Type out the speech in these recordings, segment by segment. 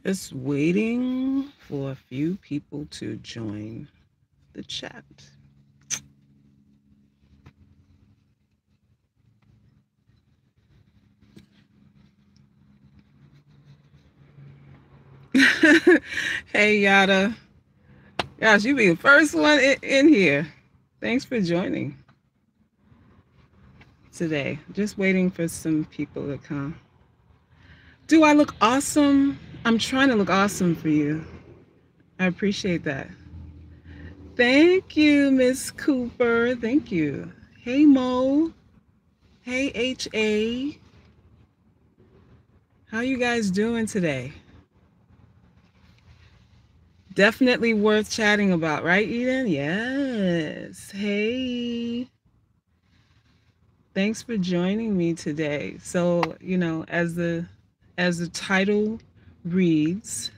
Just waiting for a few people to join the chat. Hey, Yada. Gosh, you be the first one in here. Thanks for joining today. Just waiting for some people to come. Do I look awesome? I'm trying to look awesome for you. I appreciate that. Thank you, Miss Cooper. Thank you. Hey, Mo. Hey, HA. How you guys doing today? Definitely worth chatting about, right, Eden? Yes. Hey. Thanks for joining me today. So, as the title reads,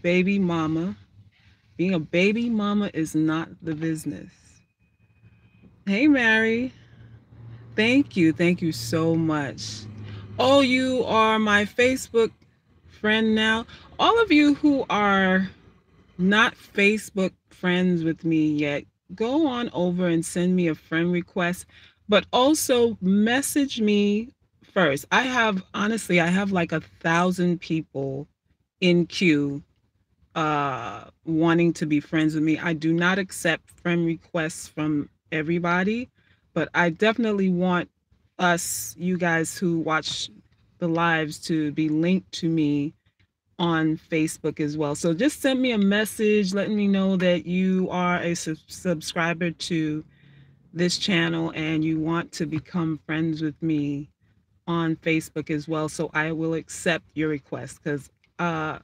baby mama, being a baby mama is not the business. Hey, Mary. Thank you. Thank you so much. Oh, you are my Facebook friend now. All of you who are not Facebook friends with me yet, go on over and send me a friend request, but also message me first. I have like 1,000 people in queue wanting to be friends with me. I do not accept friend requests from everybody, but I definitely want you guys who watch the lives, to be linked to me on Facebook as well. So just send me a message letting me know that you are a subscriber to this channel and you want to become friends with me on Facebook as well. So I will accept your request, because I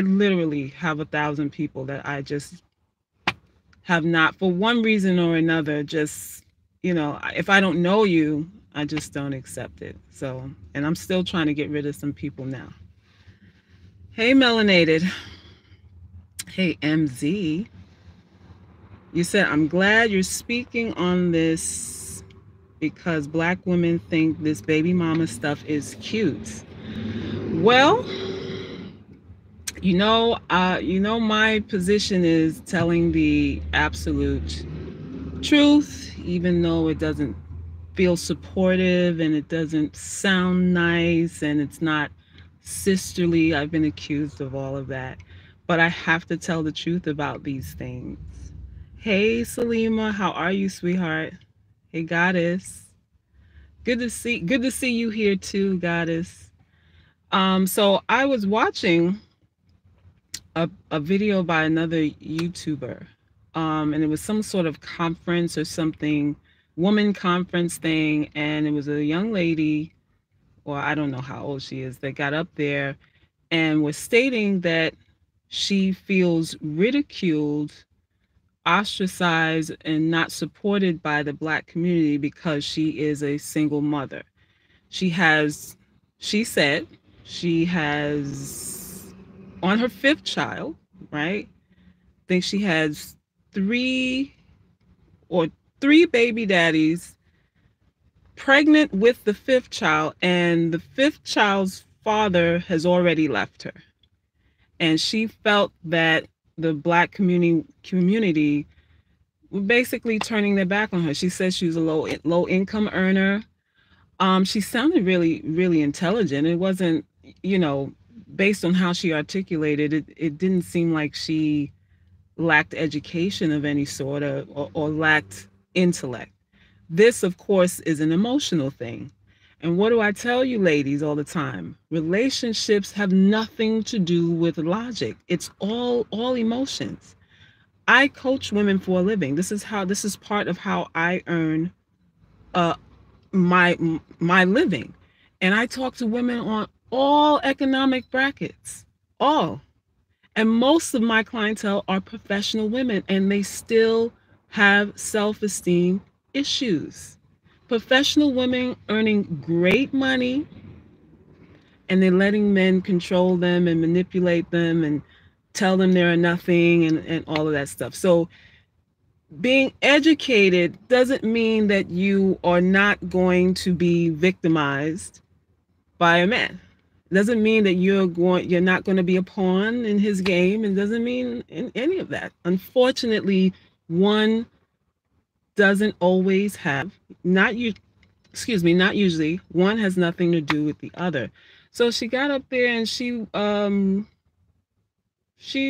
literally have 1,000 people that I just have not, for one reason or another, just, if I don't know you, I just don't accept it. So, and I'm still trying to get rid of some people now. Hey, Melanated. Hey, MZ. You said, I'm glad you're speaking on this because Black women think this baby mama stuff is cute. Well, my position is telling the absolute truth, even though it doesn't feel supportive and it doesn't sound nice and it's not sisterly. I've been accused of all of that. But I have to tell the truth about these things. Hey, Salima, how are you, sweetheart? Hey, Goddess. Good to see you here too, Goddess. So I was watching a video by another YouTuber, and it was some sort of conference or something, woman conference thing, and it was a young lady, or I don't know how old she is, that got up there and was stating that she feels ridiculed, ostracized, and not supported by the Black community because she is a single mother. She has, she said, she has on her fifth child, right? I think she has three or three baby daddies, pregnant with the fifth child, and the fifth child's father has already left her. And she felt that the Black community were basically turning their back on her. She said she was a low income earner. She sounded really, really intelligent. It wasn't, you know, based on how she articulated it, it didn't seem like she lacked education of any sort, or lacked intellect. This, of course, is an emotional thing. And what do I tell you ladies all the time? Relationships have nothing to do with logic. It's all emotions. I coach women for a living. This is part of how I earn uh my my living. And I talk to women on all economic brackets. All. And most of my clientele are professional women, and they still have self-esteem issues. Professional women earning great money, and they're letting men control them and manipulate them and tell them they're nothing, and all of that stuff. So being educated doesn't mean that you are not going to be victimized by a man. It doesn't mean that you're not going to be a pawn in his game. It doesn't mean in any of that. Unfortunately, one doesn't always have, not you, excuse me, not usually, one has nothing to do with the other. So she got up there and she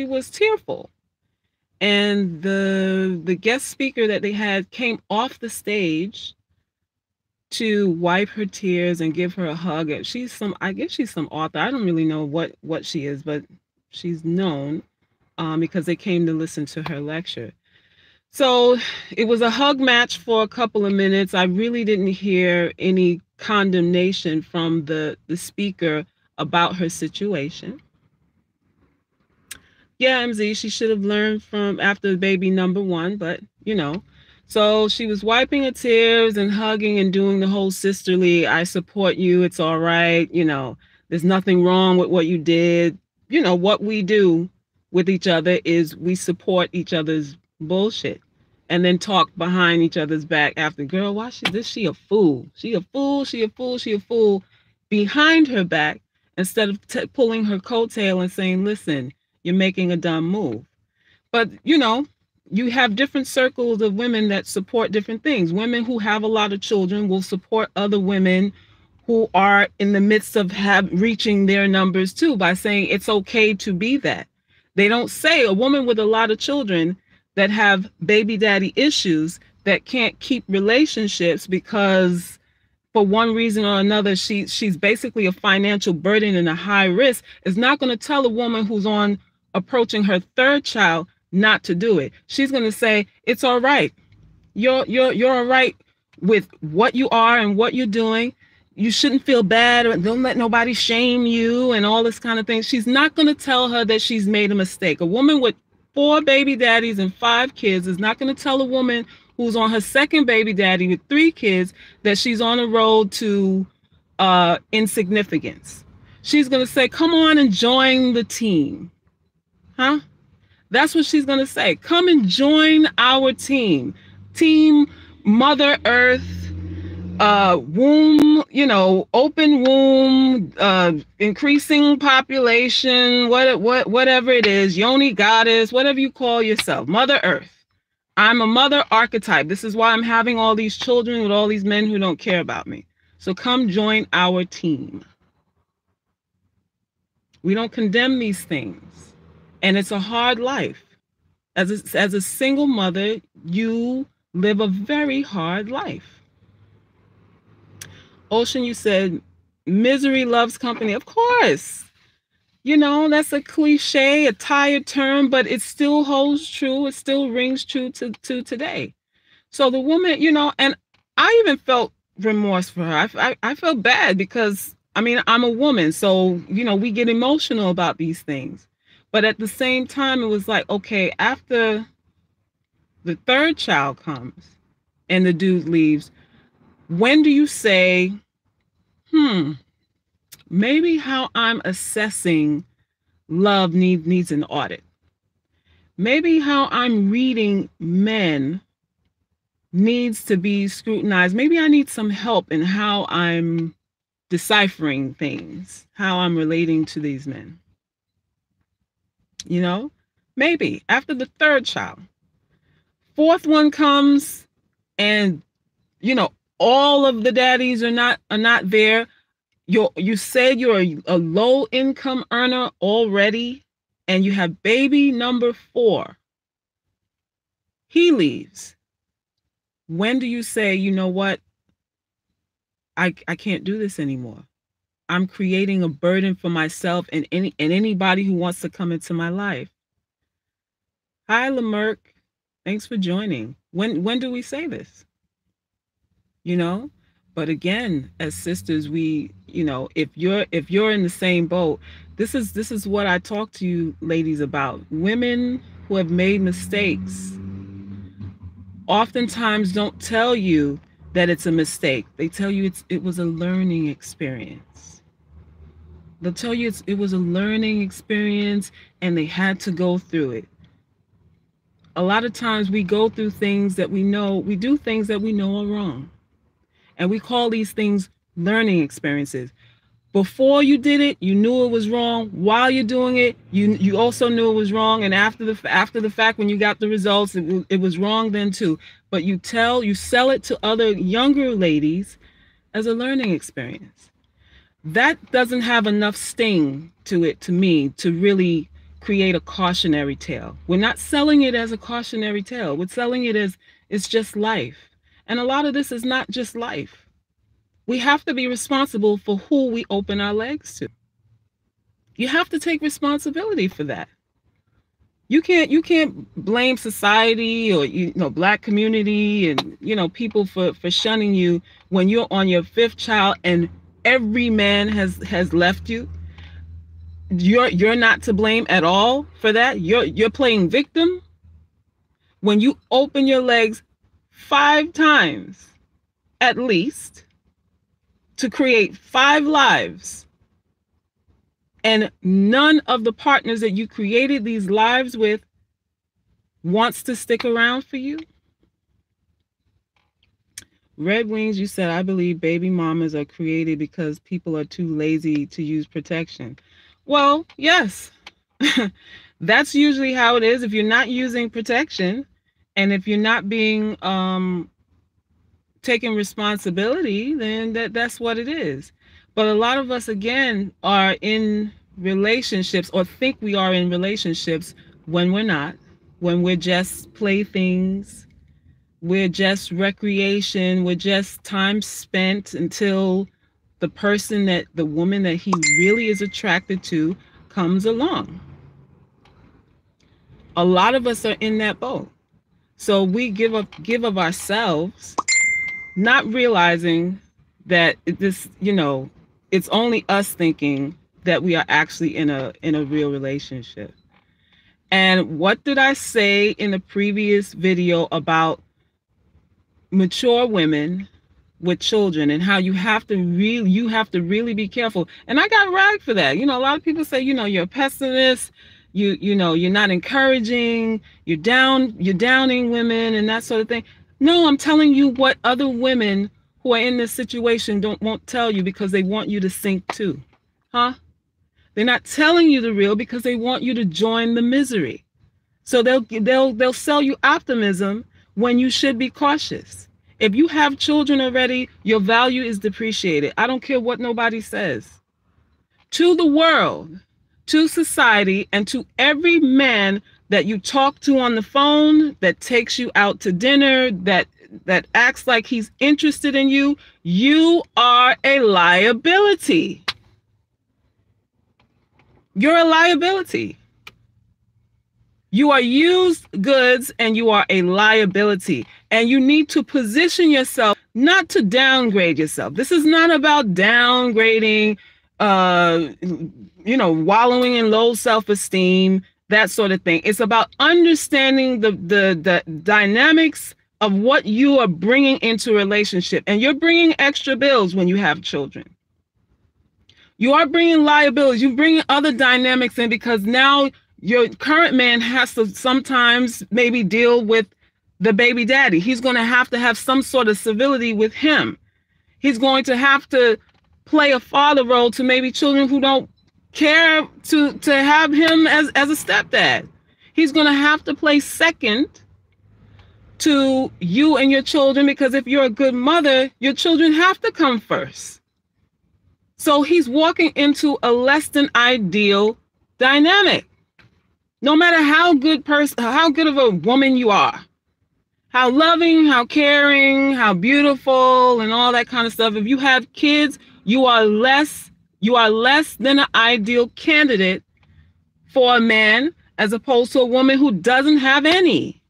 was tearful. And the guest speaker that they had came off the stage to wipe her tears and give her a hug. She's some, I guess she's some author. I don't really know what she is, but she's known because they came to listen to her lecture. So it was a hug match for a couple of minutes. I really didn't hear any condemnation from the speaker about her situation. Yeah, MZ, she should have learned from after baby number one, but you know. So she was wiping her tears and hugging and doing the whole sisterly, I support you, it's all right, there's nothing wrong with what you did. What we do with each other is we support each other's bullshit and then talk behind each other's back after. Girl, why she a fool? She a fool, she a fool, she a fool behind her back instead of pulling her coattail and saying, listen, you're making a dumb move. But, you have different circles of women that support different things. Women who have a lot of children will support other women who are in the midst of reaching their numbers too by saying it's okay to be that. They don't say a woman with a lot of children that have baby daddy issues that can't keep relationships because for one reason or another, she's basically a financial burden and a high risk, is not going to tell a woman who's on approaching her third child not to do it. She's going to say, it's all right. You're all right with what you are and what you're doing. You shouldn't feel bad, or don't let nobody shame you and all this kind of thing. She's not going to tell her that she's made a mistake. A woman with 4 baby daddies and 5 kids is not going to tell a woman who's on her second baby daddy with 3 kids that she's on a road to insignificance. She's going to say, come on and join the team. Huh? That's what she's going to say. Come and join our team. Team Mother Earth, womb, open womb, increasing population, whatever it is, yoni goddess, whatever you call yourself, Mother Earth. I'm a mother archetype. This is why I'm having all these children with all these men who don't care about me. So come join our team. We don't condemn these things. And it's a hard life. As a single mother, you live a very hard life. Ocean, you said, misery loves company. Of course. That's a cliche, a tired term, but it still holds true. It still rings true to today. So the woman, and I even felt remorse for her. I felt bad because, I'm a woman. So, we get emotional about these things. But at the same time, it was like, okay, after the third child comes and the dude leaves, when do you say, maybe how I'm assessing love needs an audit. Maybe how I'm reading men needs to be scrutinized. Maybe I need some help in how I'm deciphering things, how I'm relating to these men. Maybe after the third child. Fourth one comes and, all of the daddies are not there. You said you're a low income earner already, and you have baby number 4. He leaves. When do you say, you know what? I can't do this anymore. I'm creating a burden for myself and anybody who wants to come into my life. Hi, Lamerck. Thanks for joining. When do we say this? But again, as sisters, we, if you're in the same boat, this is what I talk to you ladies about. Women who have made mistakes oftentimes don't tell you that it's a mistake. They tell you it was a learning experience. They'll tell you it was a learning experience and they had to go through it. A lot of times we go through things that we do things that we know are wrong. And we call these things learning experiences. Before you did it, you knew it was wrong. While you're doing it, you also knew it was wrong. And after the fact, when you got the results, it was wrong then too. But you sell it to other younger ladies as a learning experience. That doesn't have enough sting to it, to me, to really create a cautionary tale. We're not selling it as a cautionary tale. We're selling it as it's just life. And a lot of this is not just life. We have to be responsible for who we open our legs to. You have to take responsibility for that. You can't blame society or black community and people for shunning you when you're on your fifth child and every man has left you. You're not to blame at all for that. You're playing victim when you open your legs 5 times at least to create 5 lives, and none of the partners that you created these lives with wants to stick around for you. Red Wings, you said, I believe baby mamas are created because people are too lazy to use protection. Well, yes, that's usually how it is. If you're not using protection and if you're not being taking responsibility, then that's what it is. But a lot of us, again, are in relationships or think we are in relationships when we're not, when we're just playthings, we're just recreation, we're just time spent until the woman that he really is attracted to comes along. A lot of us are in that boat. So we give of ourselves, not realizing that this, it's only us thinking that we are actually in a real relationship. And what did I say in the previous video about mature women with children and how you have to really be careful? And I got ragged for that. A lot of people say, you're a pessimist, you're not encouraging, you're downing women and that sort of thing. No, I'm telling you what other women who are in this situation won't tell you because they want you to sink too. Huh? They're not telling you the real because they want you to join the misery. So they'll sell you optimism when you should be cautious. If you have children already, your value is depreciated. I don't care what nobody says. To the world, to society, and to every man that you talk to on the phone, that takes you out to dinner, that acts like he's interested in you, you are a liability. You're a liability. You are used goods and you are a liability. And you need to position yourself not to downgrade yourself. This is not about downgrading, wallowing in low self-esteem, that sort of thing. It's about understanding the dynamics of what you are bringing into a relationship. And you're bringing extra bills when you have children. You are bringing liabilities. You're bringing other dynamics in because now your current man has to sometimes maybe deal with the baby daddy. He's going to have some sort of civility with him. He's going to have to play a father role to maybe children who don't care to have him as a stepdad. He's going to have to play second to you and your children because if you're a good mother, your children have to come first. So he's walking into a less than ideal dynamic. No matter how good of a woman you are, how loving, how caring, how beautiful, and all that kind of stuff. If you have kids, you are less than an ideal candidate for a man as opposed to a woman who doesn't have any.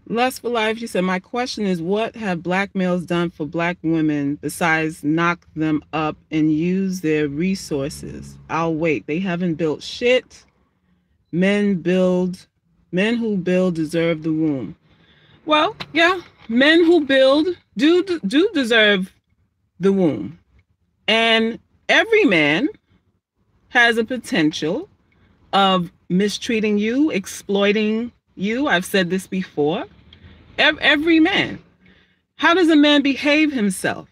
Lust for Life, she said, my question is, what have black males done for black women besides knock them up and use their resources? I'll wait. They haven't built shit. Men who build deserve the womb. Well, yeah, men who build do deserve the womb. And every man has a potential of mistreating you, exploiting you. I've said this before. Every man. How does a man behave himself?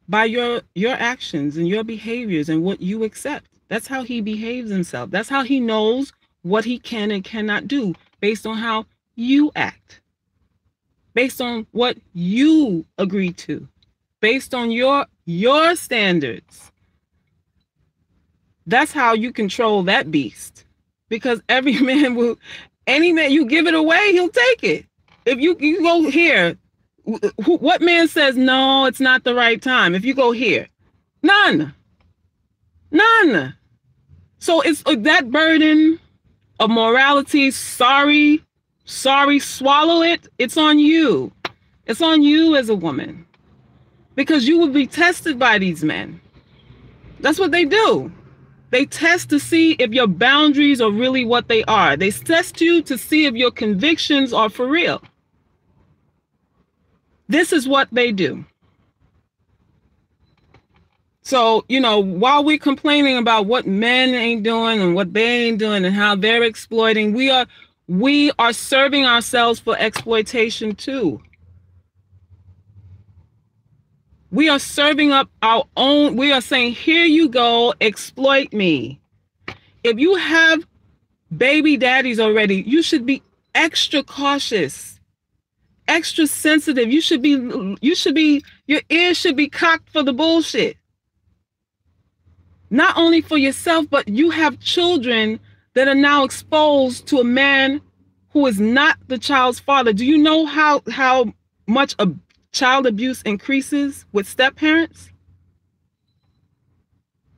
by your actions and your behaviors and what you accept. That's how he behaves himself. That's how he knows what he can and cannot do based on how you act, based on what you agree to, based on your standards. That's how you control that beast. Because every man will, any man, you give it away, he'll take it. If you go here, what man says, no, it's not the right time? If you go here, none. So it's that burden of morality, sorry, swallow it. It's on you. It's on you as a woman. Because you will be tested by these men. That's what they do. They test to see if your boundaries are really what they are. They test you to see if your convictions are for real. This is what they do. So, while we're complaining about what men ain't doing and what they ain't doing and how they're exploiting, we are serving ourselves for exploitation too. We are serving up our own. We are saying, here you go, exploit me. If you have baby daddies already, you should be extra cautious, extra sensitive. Your ears should be cocked for the bullshit. Not only for yourself, but you have children that are now exposed to a man who is not the child's father. Do you know how much child abuse increases with step parents?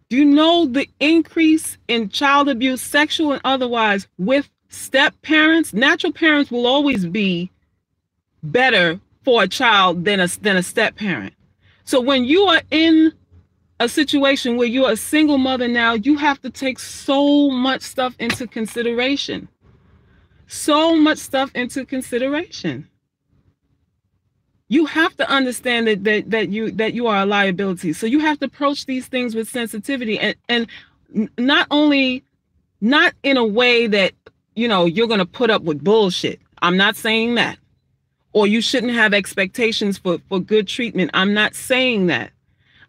Do you know the increase in child abuse, sexual and otherwise, with step parents? Natural parents will always be better for a child than a step parent. So when you are in a situation where you're a single mother now, you have to take so much stuff into consideration. So much stuff into consideration. You have to understand that you are a liability. So you have to approach these things with sensitivity and not in a way that, you're going to put up with bullshit. I'm not saying that. Or you shouldn't have expectations for good treatment. I'm not saying that.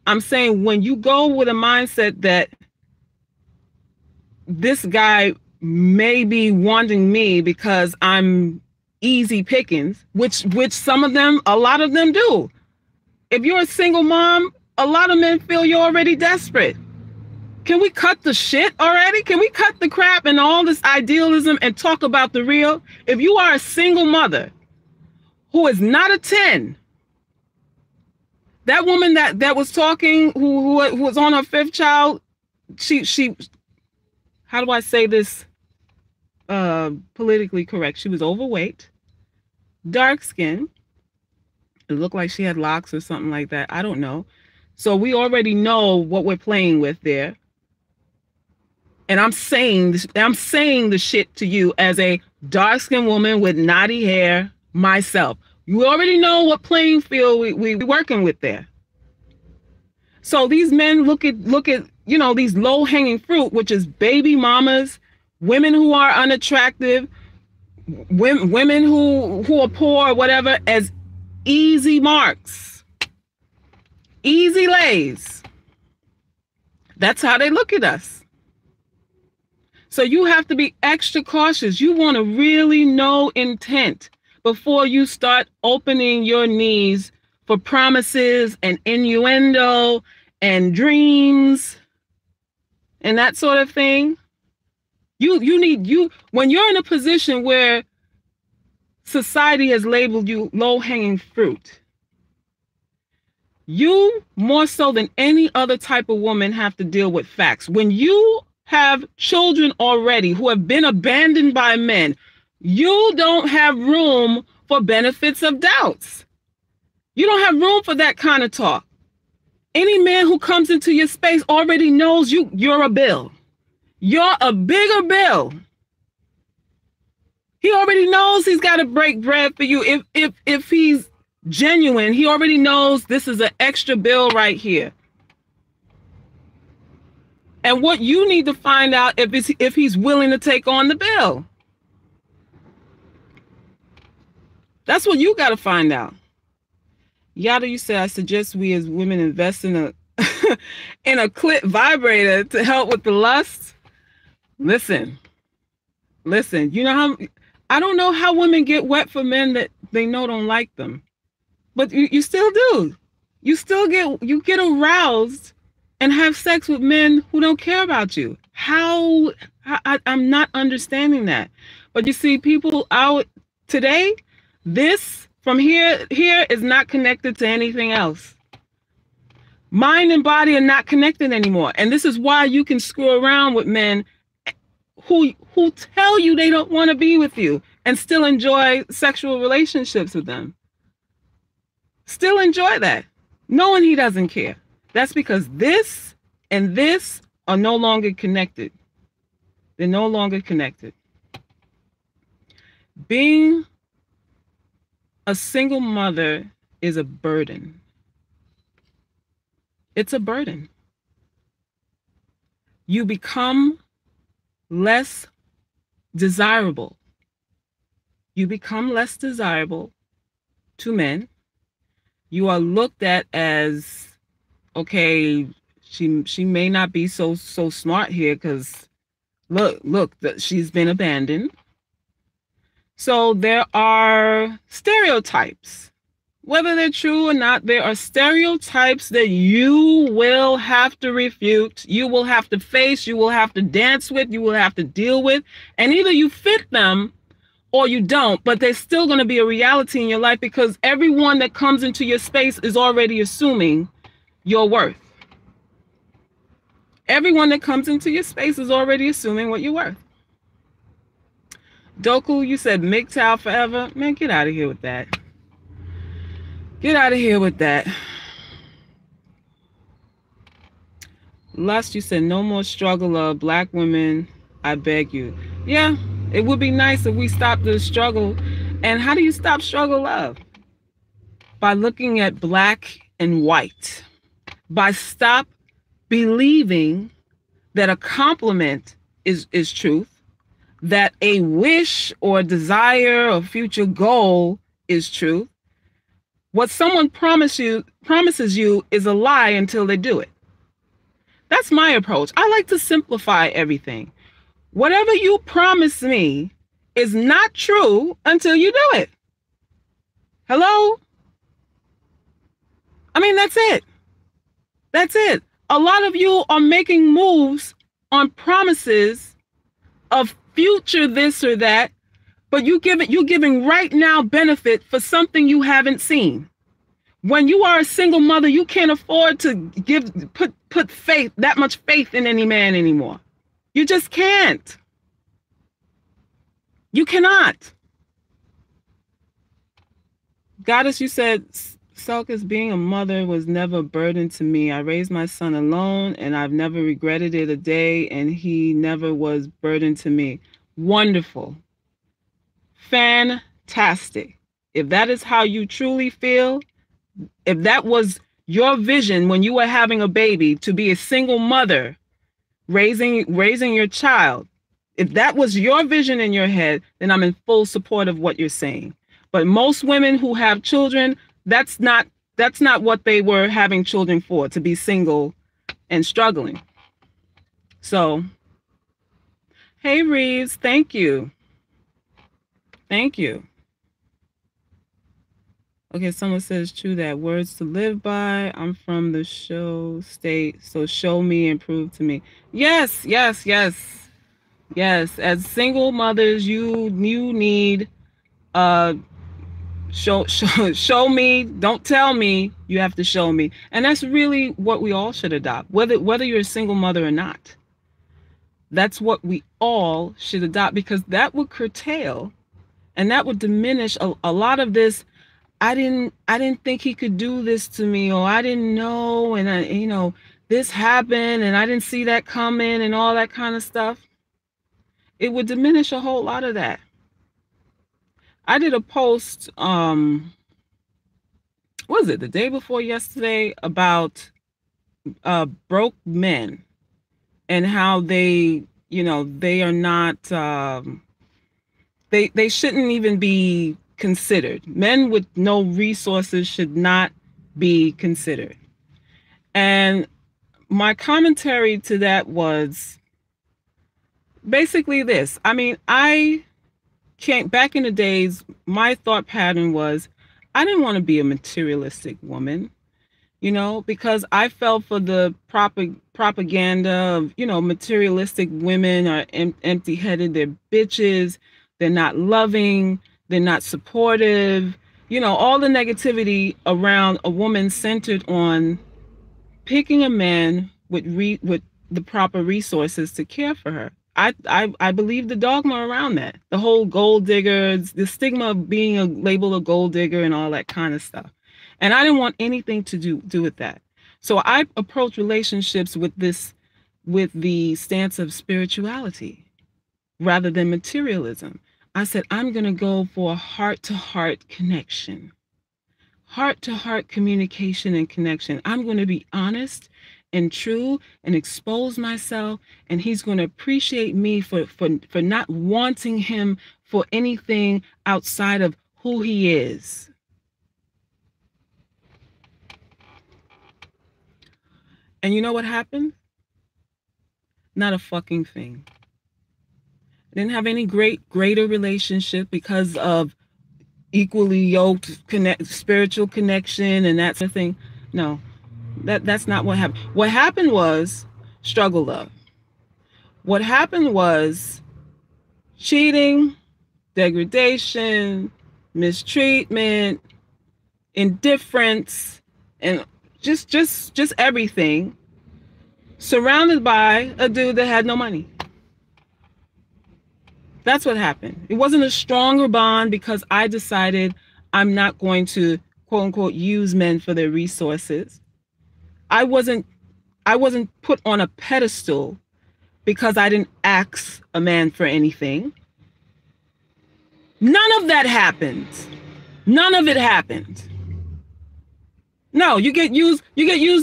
I'm saying when you go with a mindset that this guy may be wanting me because I'm easy pickings, which a lot of them do. If you're a single mom, a lot of men feel you're already desperate. Can we cut the shit already? Can we cut the crap and all this idealism and talk about the real? If you are a single mother who is not a 10, that woman that was talking, who was on her 5th child, she how do I say this politically correct? She was overweight, dark skin. It looked like she had locks or something like that. I don't know. So we already know what we're playing with there. And I'm saying the shit to you as a dark skinned woman with knotty hair myself. You already know what playing field we working with there. So these men look at these low hanging fruit, which is baby mamas, women who are unattractive, women who are poor or whatever, as easy marks, easy lays. That's how they look at us. So you have to be extra cautious. You want to really know intent before you start opening your knees for promises and innuendo and dreams and that sort of thing. When you're in a position where society has labeled you low-hanging fruit, you more so than any other type of woman have to deal with facts. When you have children already who have been abandoned by men, you don't have room for benefits of doubts. You don't have room for that kind of talk. Any man who comes into your space already knows you're a bill. You're a bigger bill. He already knows he's got to break bread for you. If he's genuine, he already knows this is an extra bill right here. And what you need to find out if he's willing to take on the bill. That's what you got to find out. Yada, you said, I suggest we as women invest in a in a clit vibrator to help with the lust. Listen, listen. You know how I don't know how women get wet for men that they know don't like them, but you still do. You get aroused and have sex with men who don't care about you. How I'm not understanding that. But you see, people out today, this from here is not connected to anything else. Mind and body are not connected anymore. And this is why you can screw around with men who tell you they don't want to be with you and still enjoy sexual relationships with them. Still enjoy that, knowing he doesn't care. That's because this and this are no longer connected. They're no longer connected. Being a single mother is a burden. It's a burden. You become less desirable. You become less desirable to men. You are looked at as, okay, she may not be so smart here because look, she's been abandoned. So there are stereotypes. Whether they're true or not, there are stereotypes that you will have to refute, you will have to face, you will have to dance with, you will have to deal with, and either you fit them or you don't, but there's still going to be a reality in your life because everyone that comes into your space is already assuming your worth. Everyone that comes into your space is already assuming what you're worth. Doku, you said MGTOW forever. Man, get out of here with that. Get out of here with that. Lust, you said no more struggle of black women, I beg you. Yeah, it would be nice if we stopped the struggle. And how do you stop struggle love? By looking at black and white. By stop believing that a compliment is truth, that a wish or desire or future goal is truth. What someone promises you is a lie until they do it. That's my approach. I like to simplify everything. Whatever you promise me is not true until you do it. Hello? I mean, that's it. That's it. A lot of you are making moves on promises of future this or that, but you're giving right now benefit for something you haven't seen. When you are a single mother, you can't afford to put faith, that much faith in any man anymore. You just can't. You cannot. Goddess, you said, Salkis, being a mother was never a burden to me. I raised my son alone and I've never regretted it a day, and he never was burden to me. Wonderful. Fantastic. If that is how you truly feel, if that was your vision when you were having a baby, to be a single mother raising your child, if that was your vision in your head, then I'm in full support of what you're saying. But most women who have children, that's not what they were having children for, to be single and struggling. So, hey Reeves, thank you. Thank you. Okay, someone says, true that, words to live by. I'm from the show state, so show me and prove to me. Yes, yes, yes. Yes, as single mothers, you need show me, don't tell me, you have to show me. And that's really what we all should adopt, whether you're a single mother or not. That's what we all should adopt, because that would curtail and that would diminish a lot of this. I didn't think he could do this to me, or I didn't know, and this happened and I didn't see that coming, and all that kind of stuff. It would diminish a whole lot of that. I did a post, what was it, the day before yesterday, about broke men and how they are not, they shouldn't even be considered. Men with no resources should not be considered. And my commentary to that was basically this. I mean, I can't, back in the days, my thought pattern was I didn't want to be a materialistic woman, you know, because I fell for the propaganda of, you know, materialistic women are empty headed, they're bitches, they're not loving, they're not supportive, you know, all the negativity around a woman centered on picking a man with the proper resources to care for her. I believe the dogma around that, the whole gold digger, the stigma of being a label a gold digger and all that kind of stuff. And I didn't want anything to do with that. So I approach relationships with the stance of spirituality rather than materialism. I said, I'm going to go for a heart to heart connection, heart to heart communication and connection. I'm going to be honest and true and expose myself, and he's going to appreciate me for not wanting him for anything outside of who he is. And you know what happened? Not a fucking thing. I didn't have any greater relationship because of equally yoked spiritual connection and that sort of thing. No, that's not what happened. What happened was struggle love. What happened was cheating, degradation, mistreatment, indifference, and just everything, surrounded by a dude that had no money. That's what happened. It wasn't a stronger bond because I decided I'm not going to, quote unquote, use men for their resources. I wasn't put on a pedestal because I didn't ask a man for anything. None of that happened. None of it happened. No, you get used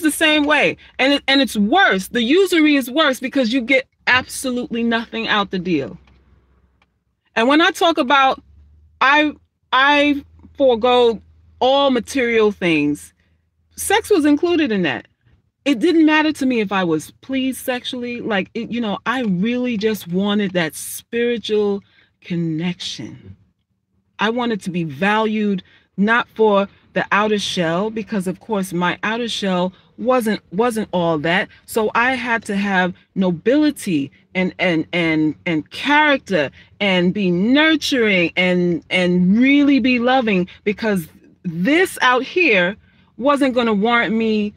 the same way. And it's worse. The usury is worse because you get absolutely nothing out the deal. And when I talk about I forego all material things, sex was included in that. It didn't matter to me if I was pleased sexually. Like, you know, I really just wanted that spiritual connection. I wanted to be valued not for the outer shell, because of course my outer shell wasn't all that. So I had to have nobility and character and be nurturing and really be loving, because this out here wasn't going to warrant me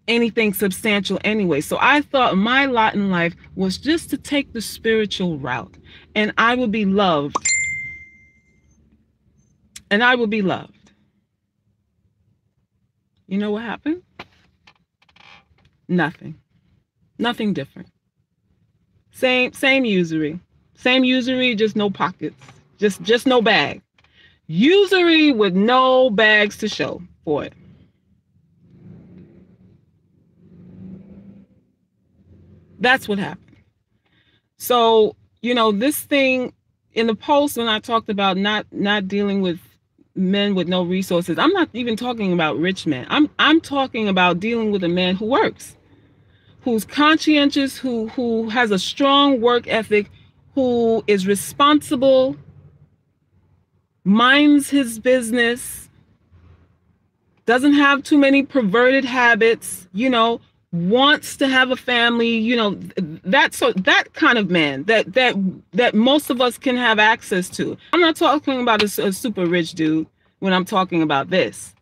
anything substantial anyway. So I thought my lot in life was just to take the spiritual route, and I would be loved. And I will be loved. You know what happened? Nothing. Nothing different. Same usury. Same usury, just no pockets. Just no bag. Usury with no bags to show for it. That's what happened. So, you know, this thing in the post, when I talked about not dealing with men with no resources, I'm not even talking about rich men. I'm talking about dealing with a man who works, who's conscientious, who has a strong work ethic, who is responsible, minds his business, doesn't have too many perverted habits, you know, wants to have a family, you know, that kind of man that most of us can have access to. I'm not talking about a super rich dude when I'm talking about this.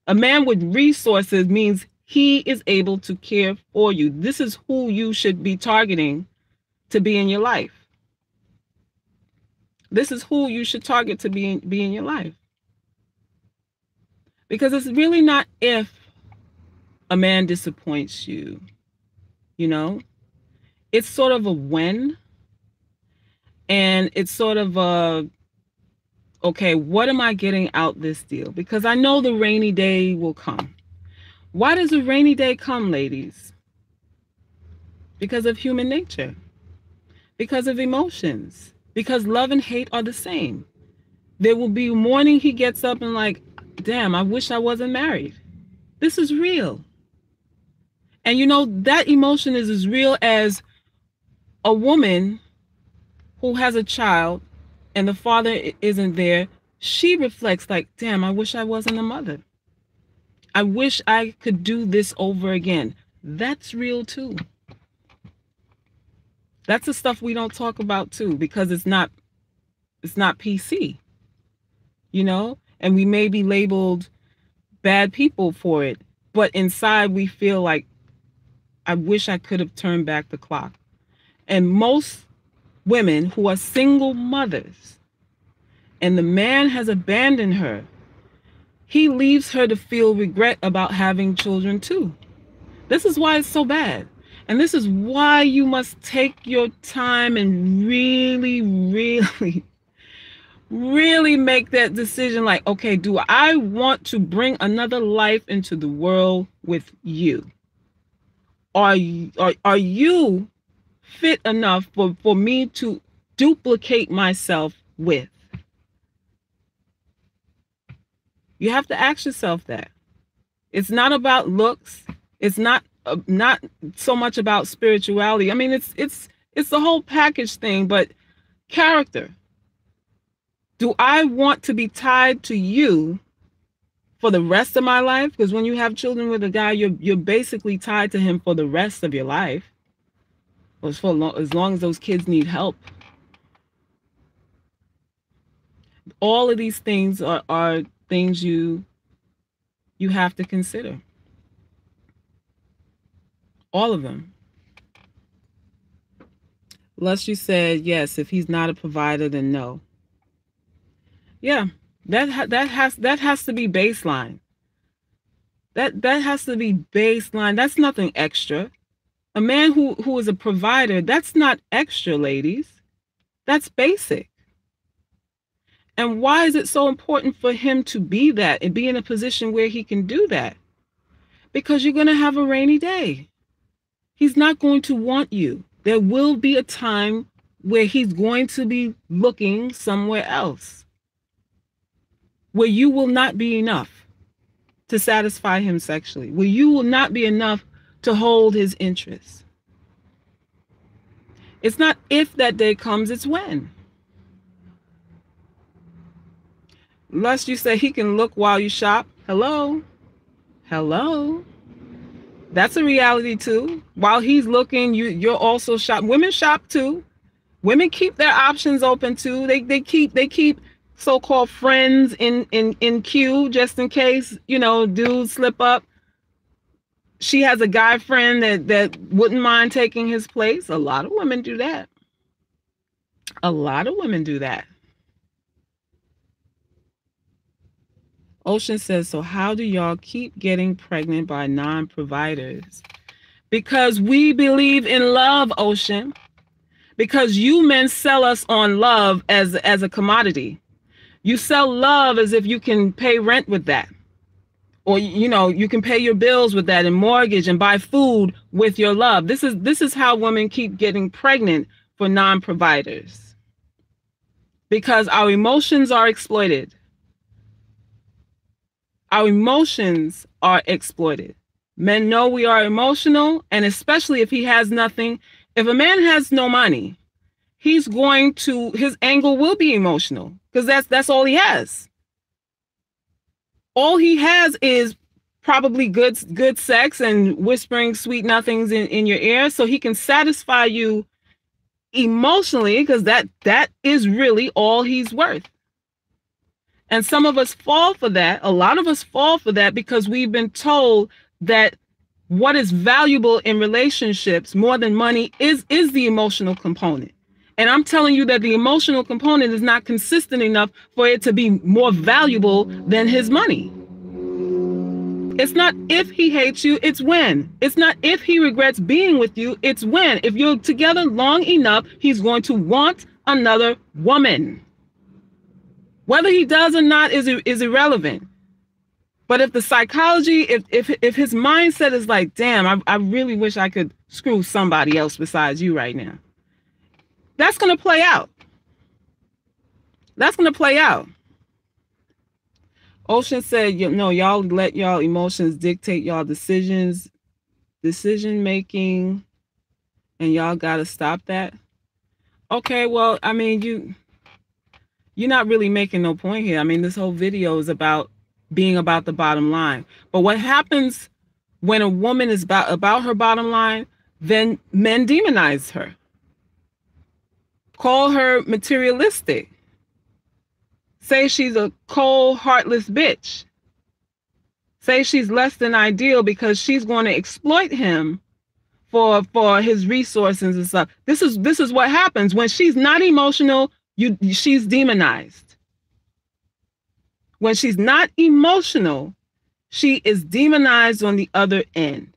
A man with resources means he is able to care for you. This is who you should be targeting to be in your life. This is who you should target to be in your life. Because it's really not if a man disappoints you, you know, it's sort of a when, and it's sort of a, okay, what am I getting out this deal? Because I know the rainy day will come. Why does a rainy day come, ladies? Because of human nature, because of emotions, because love and hate are the same. There will be a morning he gets up and like, damn, I wish I wasn't married. This is real. And you know, that emotion is as real as a woman who has a child and the father isn't there. She reflects like, damn, I wish I wasn't a mother. I wish I could do this over again. That's real too. That's the stuff we don't talk about too, because it's not PC, you know? And we may be labeled bad people for it, but inside we feel like, I wish I could have turned back the clock. And most women who are single mothers and the man has abandoned her, he leaves her to feel regret about having children too. This is why it's so bad. And this is why you must take your time and really, really, really make that decision like, okay, do I want to bring another life into the world with you? Are you fit enough for me to duplicate myself with? You have to ask yourself that. It's not about looks. It's not so much about spirituality. I mean, it's the whole package thing, but character. Do I want to be tied to you for the rest of my life? Because when you have children with a guy, you're basically tied to him for the rest of your life. Or as long as those kids need help. All of these things are things you have to consider. All of them. Unless you said, yes, if he's not a provider, then no. Yeah, that has to be baseline. That has to be baseline. That's nothing extra. A man who is a provider, that's not extra, ladies. That's basic. And why is it so important for him to be that and be in a position where he can do that? Because you're going to have a rainy day. He's not going to want you. There will be a time where he's going to be looking somewhere else, where you will not be enough to satisfy him sexually, where you will not be enough to hold his interest. It's not if that day comes, it's when. Lest you say he can look while you shop. Hello? Hello? That's a reality too. While he's looking, you're also shopping. Women shop too. Women keep their options open too. They keep so-called friends in queue just in case, dudes slip up. She has a guy friend that wouldn't mind taking his place. A lot of women do that. A lot of women do that. Ocean says, so how do y'all keep getting pregnant by non-providers? Because we believe in love, Ocean. Because you men sell us on love as a commodity. You sell love as if you can pay rent with that. Or, you can pay your bills with that and mortgage and buy food with your love. This is how women keep getting pregnant for non-providers. Because our emotions are exploited. Our emotions are exploited. Men know we are emotional, and especially if he has nothing. If a man has no money, his angle will be emotional because that's all he has. All he has is probably good sex and whispering sweet nothings in your ear, so he can satisfy you emotionally because that is really all he's worth. And some of us fall for that. A lot of us fall for that because we've been told that what is valuable in relationships more than money is the emotional component. And I'm telling you that the emotional component is not consistent enough for it to be more valuable than his money. It's not if he hates you, it's when. It's not if he regrets being with you, it's when. If you're together long enough, he's going to want another woman. Whether he does or not is irrelevant. But if the psychology, if his mindset is like, damn, I really wish I could screw somebody else besides you right now. That's going to play out. That's going to play out. Ocean said, you know, y'all let y'all emotions dictate y'all decision making, and y'all gotta stop that. Okay, well, I mean, you're not really making no point here. I mean, this whole video is about being about the bottom line. But what happens when a woman is about her bottom line, then men demonize her. Call her materialistic. Say she's a cold, heartless bitch. Say she's less than ideal because she's going to exploit him for his resources and stuff. This is what happens when she's not emotional. She's demonized. When she's not emotional, she is demonized on the other end.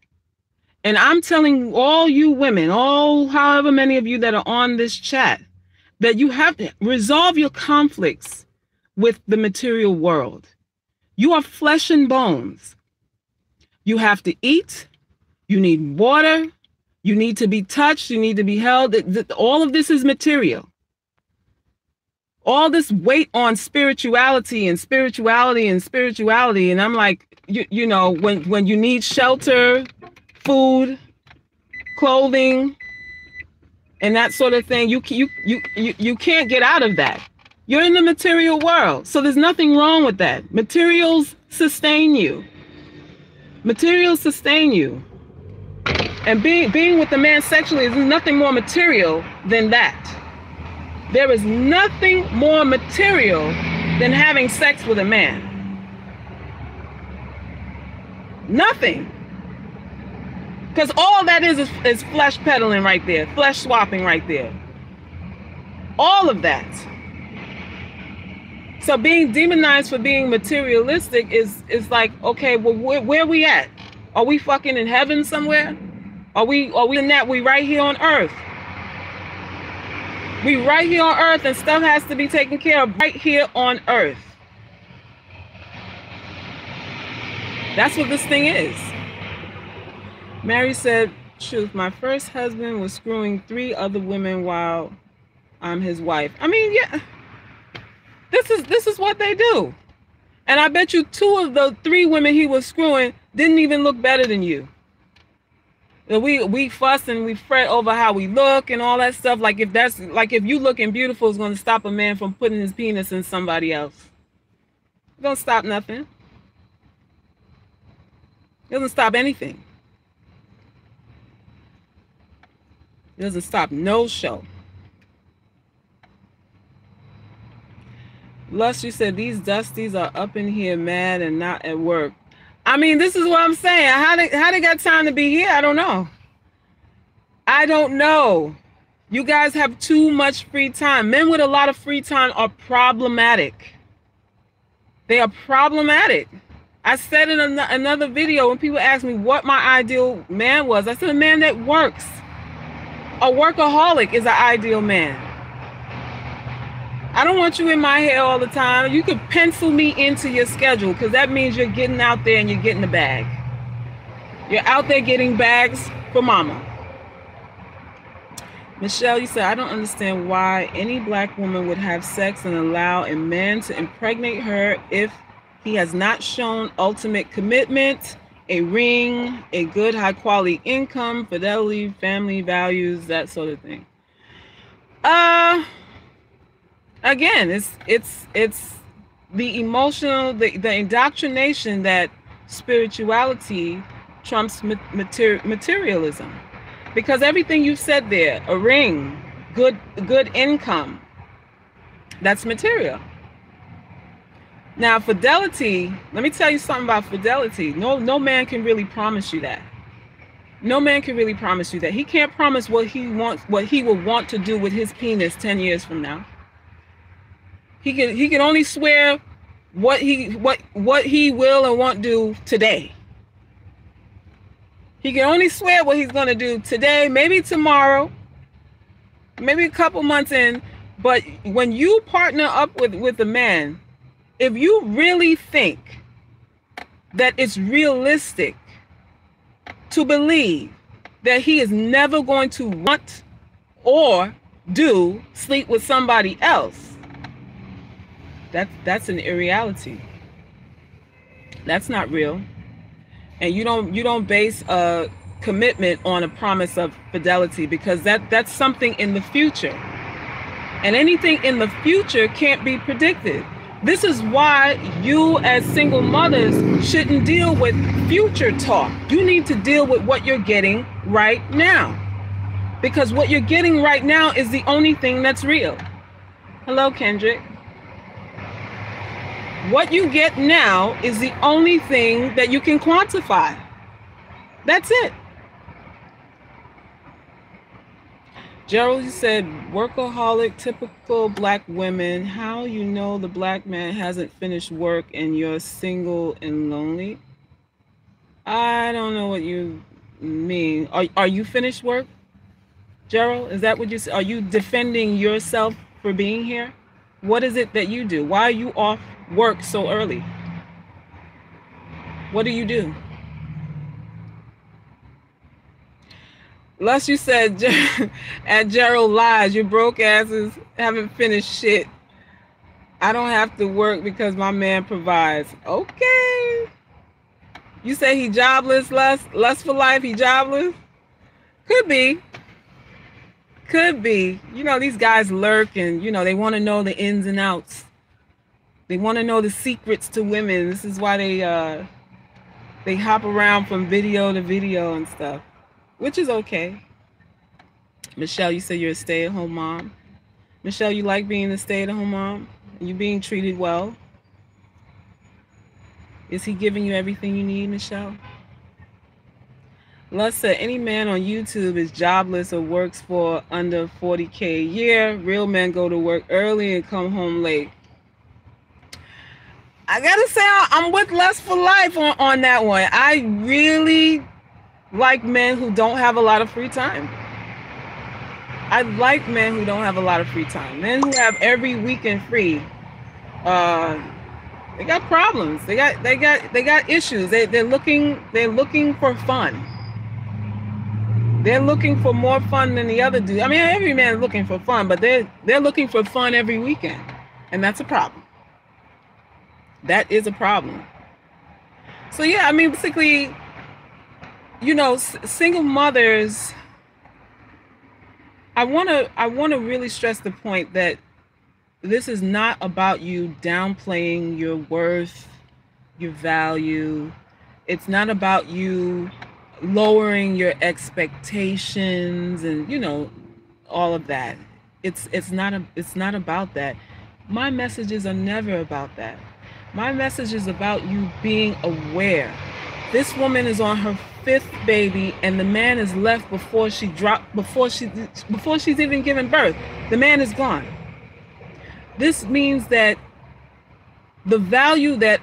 And I'm telling all you women, all however many of you that are on this chat, that you have to resolve your conflicts with the material world. You are flesh and bones. You have to eat. You need water. You need to be touched. You need to be held. All of this is material. All this weight on spirituality and spirituality and spirituality. And I'm like, you know, when you need shelter, food, clothing, and that sort of thing, you can't get out of that. You're in the material world. So there's nothing wrong with that. Materials sustain you. Materials sustain you. And being with a man sexually is nothing more material than that. There is nothing more material than having sex with a man. Nothing. Because all that is flesh peddling right there, flesh swapping right there. All of that. So being demonized for being materialistic is like, okay, well, where are we at? Are we fucking in heaven somewhere? Are we in that? We right here on earth. We right here on earth, and stuff has to be taken care of right here on earth. That's what this thing is. Mary said, truth, my first husband was screwing 3 other women while I'm his wife. I mean, yeah, this is what they do. And I bet you 2 of the 3 women he was screwing didn't even look better than you. We fuss and we fret over how we look and all that stuff. Like if you looking beautiful is going to stop a man from putting his penis in somebody else. It don't stop nothing. It doesn't stop anything. It doesn't stop no show. Lust, you said these dusties are up in here mad and not at work. I mean, this is what I'm saying. How they got time to be here? I don't know. I don't know. You guys have too much free time. Men with a lot of free time are problematic. They are problematic. I said in another video when people asked me what my ideal man was, I said a man that works. A workaholic is an ideal man. I don't want you in my head all the time. You could pencil me into your schedule because that means you're getting out there and you're getting the bag. You're out there getting bags for mama. Michelle, you said, I don't understand why any black woman would have sex and allow a man to impregnate her if he has not shown ultimate commitment, a ring, a good high quality income, fidelity, family values, that sort of thing. Again, it's the emotional, the indoctrination that spirituality trumps materialism. Because everything you said there, a ring, good income, that's material. Now, fidelity, let me tell you something about fidelity. No man can really promise you that. No man can really promise you that. He can't promise what he will want to do with his penis 10 years from now. He can only swear what he will and won't do today. He can only swear what he's going to do today, maybe tomorrow, maybe a couple months in. But when you partner up with a man, if you really think that it's realistic to believe that he is never going to want or sleep with somebody else, that's an irreality. That's not real. And you don't base a commitment on a promise of fidelity, because that's something in the future. And anything in the future can't be predicted. This is why you, as single mothers, shouldn't deal with future talk. You need to deal with what you're getting right now. Because what you're getting right now is the only thing that's real. Hello, Kendrick. What you get now is the only thing that you can quantify. That's it. Gerald said, workaholic, typical black women. How you know the black man hasn't finished work and you're single and lonely? I don't know what you mean. Are you finished work, Gerald? Is that what you said? Are you defending yourself for being here? What is it that you do? Why are you off work so early? What do you do? Unless you said at Gerald lies, you broke asses haven't finished shit. I don't have to work because my man provides. Okay. You say he jobless, lust for life, he jobless? Could be. Could be. You know, these guys lurk and, you know, they want to know the ins and outs. They want to know the secrets to women. This is why they hop around from video to video and stuff, which is okay. Michelle, you said you're a stay-at-home mom. Michelle, you like being a stay-at-home mom? Are you being treated well? Is he giving you everything you need, Michelle? Les said, any man on YouTube is jobless or works for under 40K a year. Real men go to work early and come home late. I gotta say, I'm with Les for life on that one. I really like men who don't have a lot of free time. I like men who don't have a lot of free time. Men who have every weekend free. They got problems. They got issues. They're looking for fun. They're looking for more fun than the other dude. I mean, every man is looking for fun, but they're looking for fun every weekend, and that's a problem. That is a problem. So yeah, I mean, basically, you know, single mothers. I wanna really stress the point that this is not about you downplaying your worth, your value. It's not about you lowering your expectations and, you know, all of that. It's not about that. My messages are never about that. My message is about you being aware. This woman is on her 5th baby and the man is left before she's even given birth. The man is gone. This means that the value that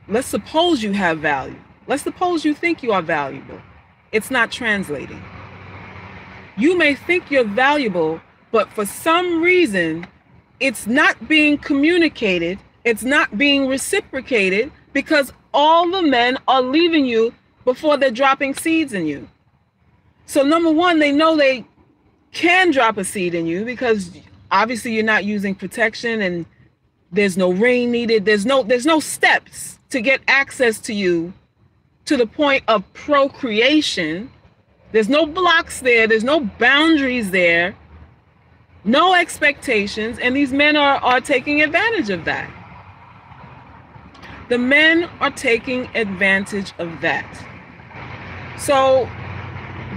let's suppose you have value. Let's suppose you think you are valuable. It's not translating. You may think you're valuable, but for some reason, it's not being communicated. It's not being reciprocated because all the men are leaving you before they're dropping seeds in you. So number one, they know they can drop a seed in you because obviously you're not using protection and there's no ring needed. There's no steps to get access to you to the point of procreation. There's no blocks there. There's no boundaries there. No expectations. And these men are taking advantage of that. The men are taking advantage of that. So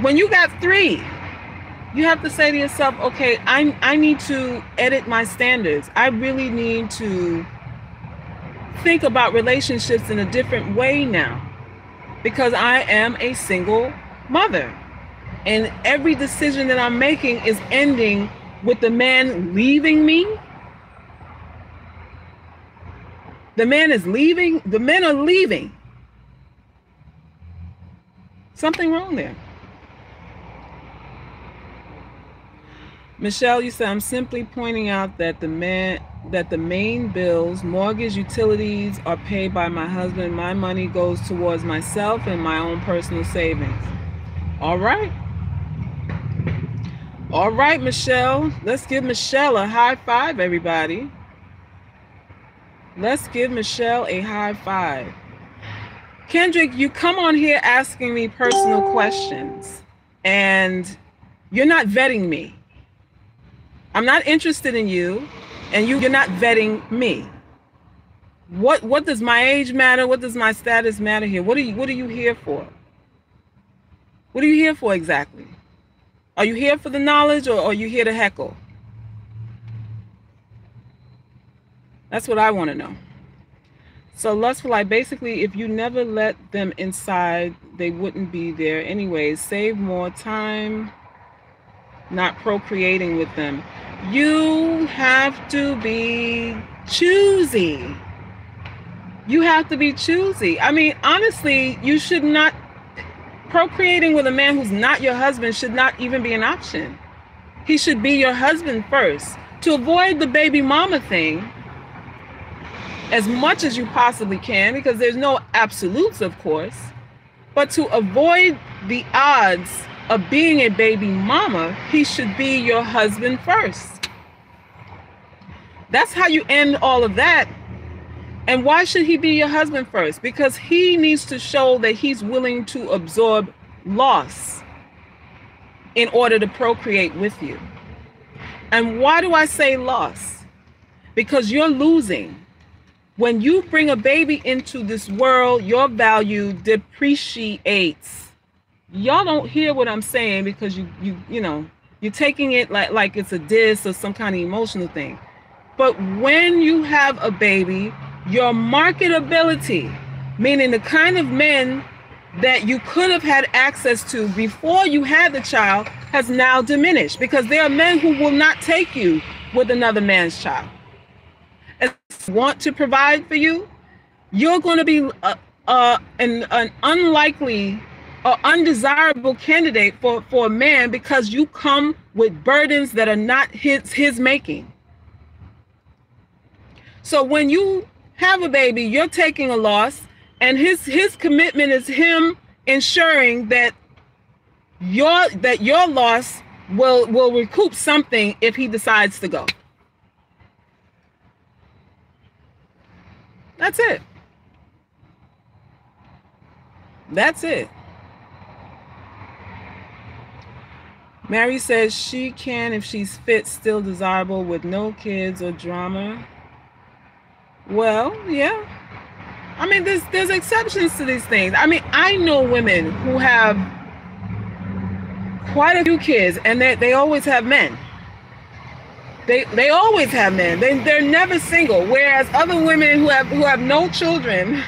when you got 3, you have to say to yourself, okay, I need to edit my standards. I really need to think about relationships in a different way now because I am a single mother. And every decision that I'm making is ending with the man leaving me. The man is leaving. The men are leaving. Something wrong there. Michelle, you said, I'm simply pointing out that the main bills, mortgage, utilities are paid by my husband. My money goes towards myself and my own personal savings. All right. All right, Michelle. Let's give Michelle a high five, everybody. Let's give Michelle a high five. Kendrick, you come on here asking me personal questions, and you're not vetting me. I'm not interested in you, and you're not vetting me. What does my age matter? What does my status matter here? What are you here for? What are you here for exactly? Are you here for the knowledge, or are you here to heckle? That's what I want to know. So lustful life, basically, if you never let them inside, they wouldn't be there anyways. Save more time not procreating with them. You have to be choosy. You have to be choosy. I mean, honestly, you should not, procreating with a man who's not your husband should not even be an option. He should be your husband first. To avoid the baby mama thing, as much as you possibly can, because there's no absolutes, of course, but to avoid the odds of being a baby mama, he should be your husband first. That's how you end all of that. And why should he be your husband first? Because he needs to show that he's willing to absorb loss in order to procreate with you. And why do I say loss? Because you're losing. When you bring a baby into this world, your value depreciates. Y'all don't hear what I'm saying because you know, you're taking it like it's a diss or some kind of emotional thing. But when you have a baby, your marketability, meaning the kind of men that you could have had access to before you had the child, has now diminished, because there are men who will not take you with another man's child. And want to provide for you, you're going to be an unlikely or undesirable candidate for a man, because you come with burdens that are not his making. So when you have a baby, you're taking a loss, and his commitment is him ensuring that your loss will recoup something if he decides to go. That's it. That's it. Mary says she can, if she's fit, still desirable with no kids or drama. Well, yeah. I mean, there's exceptions to these things. I mean, I know women who have quite a few kids, and they always have men. They always have men. They're never single. Whereas other women who have no children,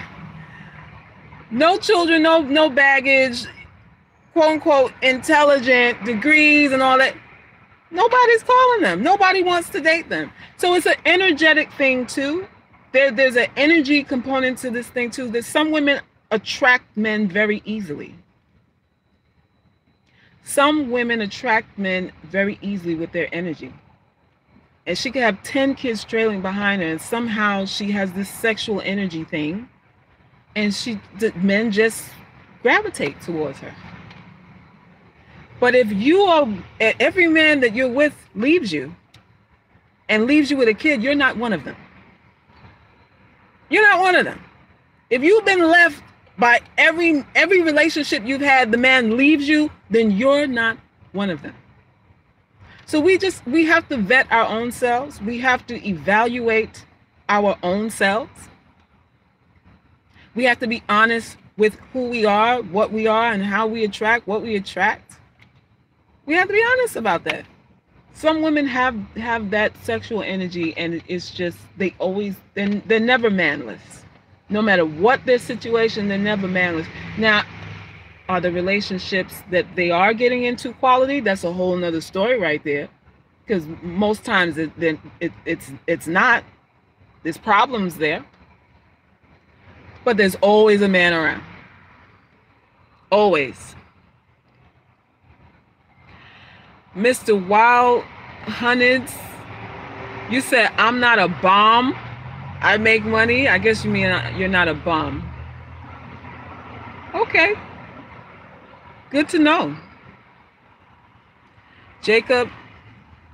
no baggage, quote unquote intelligent, degrees and all that, nobody's calling them. Nobody wants to date them. So it's an energetic thing too. There's an energy component to this thing too. There's some women attract men very easily. Some women attract men very easily with their energy. And she could have 10 kids trailing behind her, and somehow she has this sexual energy thing, and the men just gravitate towards her. But if every man that you're with leaves you, and leaves you with a kid, you're not one of them. You're not one of them. If you've been left by every relationship you've had, the man leaves you, then you're not one of them. So we have to vet our own selves. We have to evaluate our own selves. We have to be honest with who we are, what we are, and how we attract what we attract. We have to be honest about that. Some women have that sexual energy, and it's just they're never manless. No matter what their situation, they're never manless. Now, are the relationships that they are getting into quality? That's a whole nother story right there. Because most times it's not. There's problems there. But there's always a man around. Always. Mr. Wild Hunneds, you said, I'm not a bomb. I make money. I guess you mean you're not a bum. Okay. Good to know. Jacob,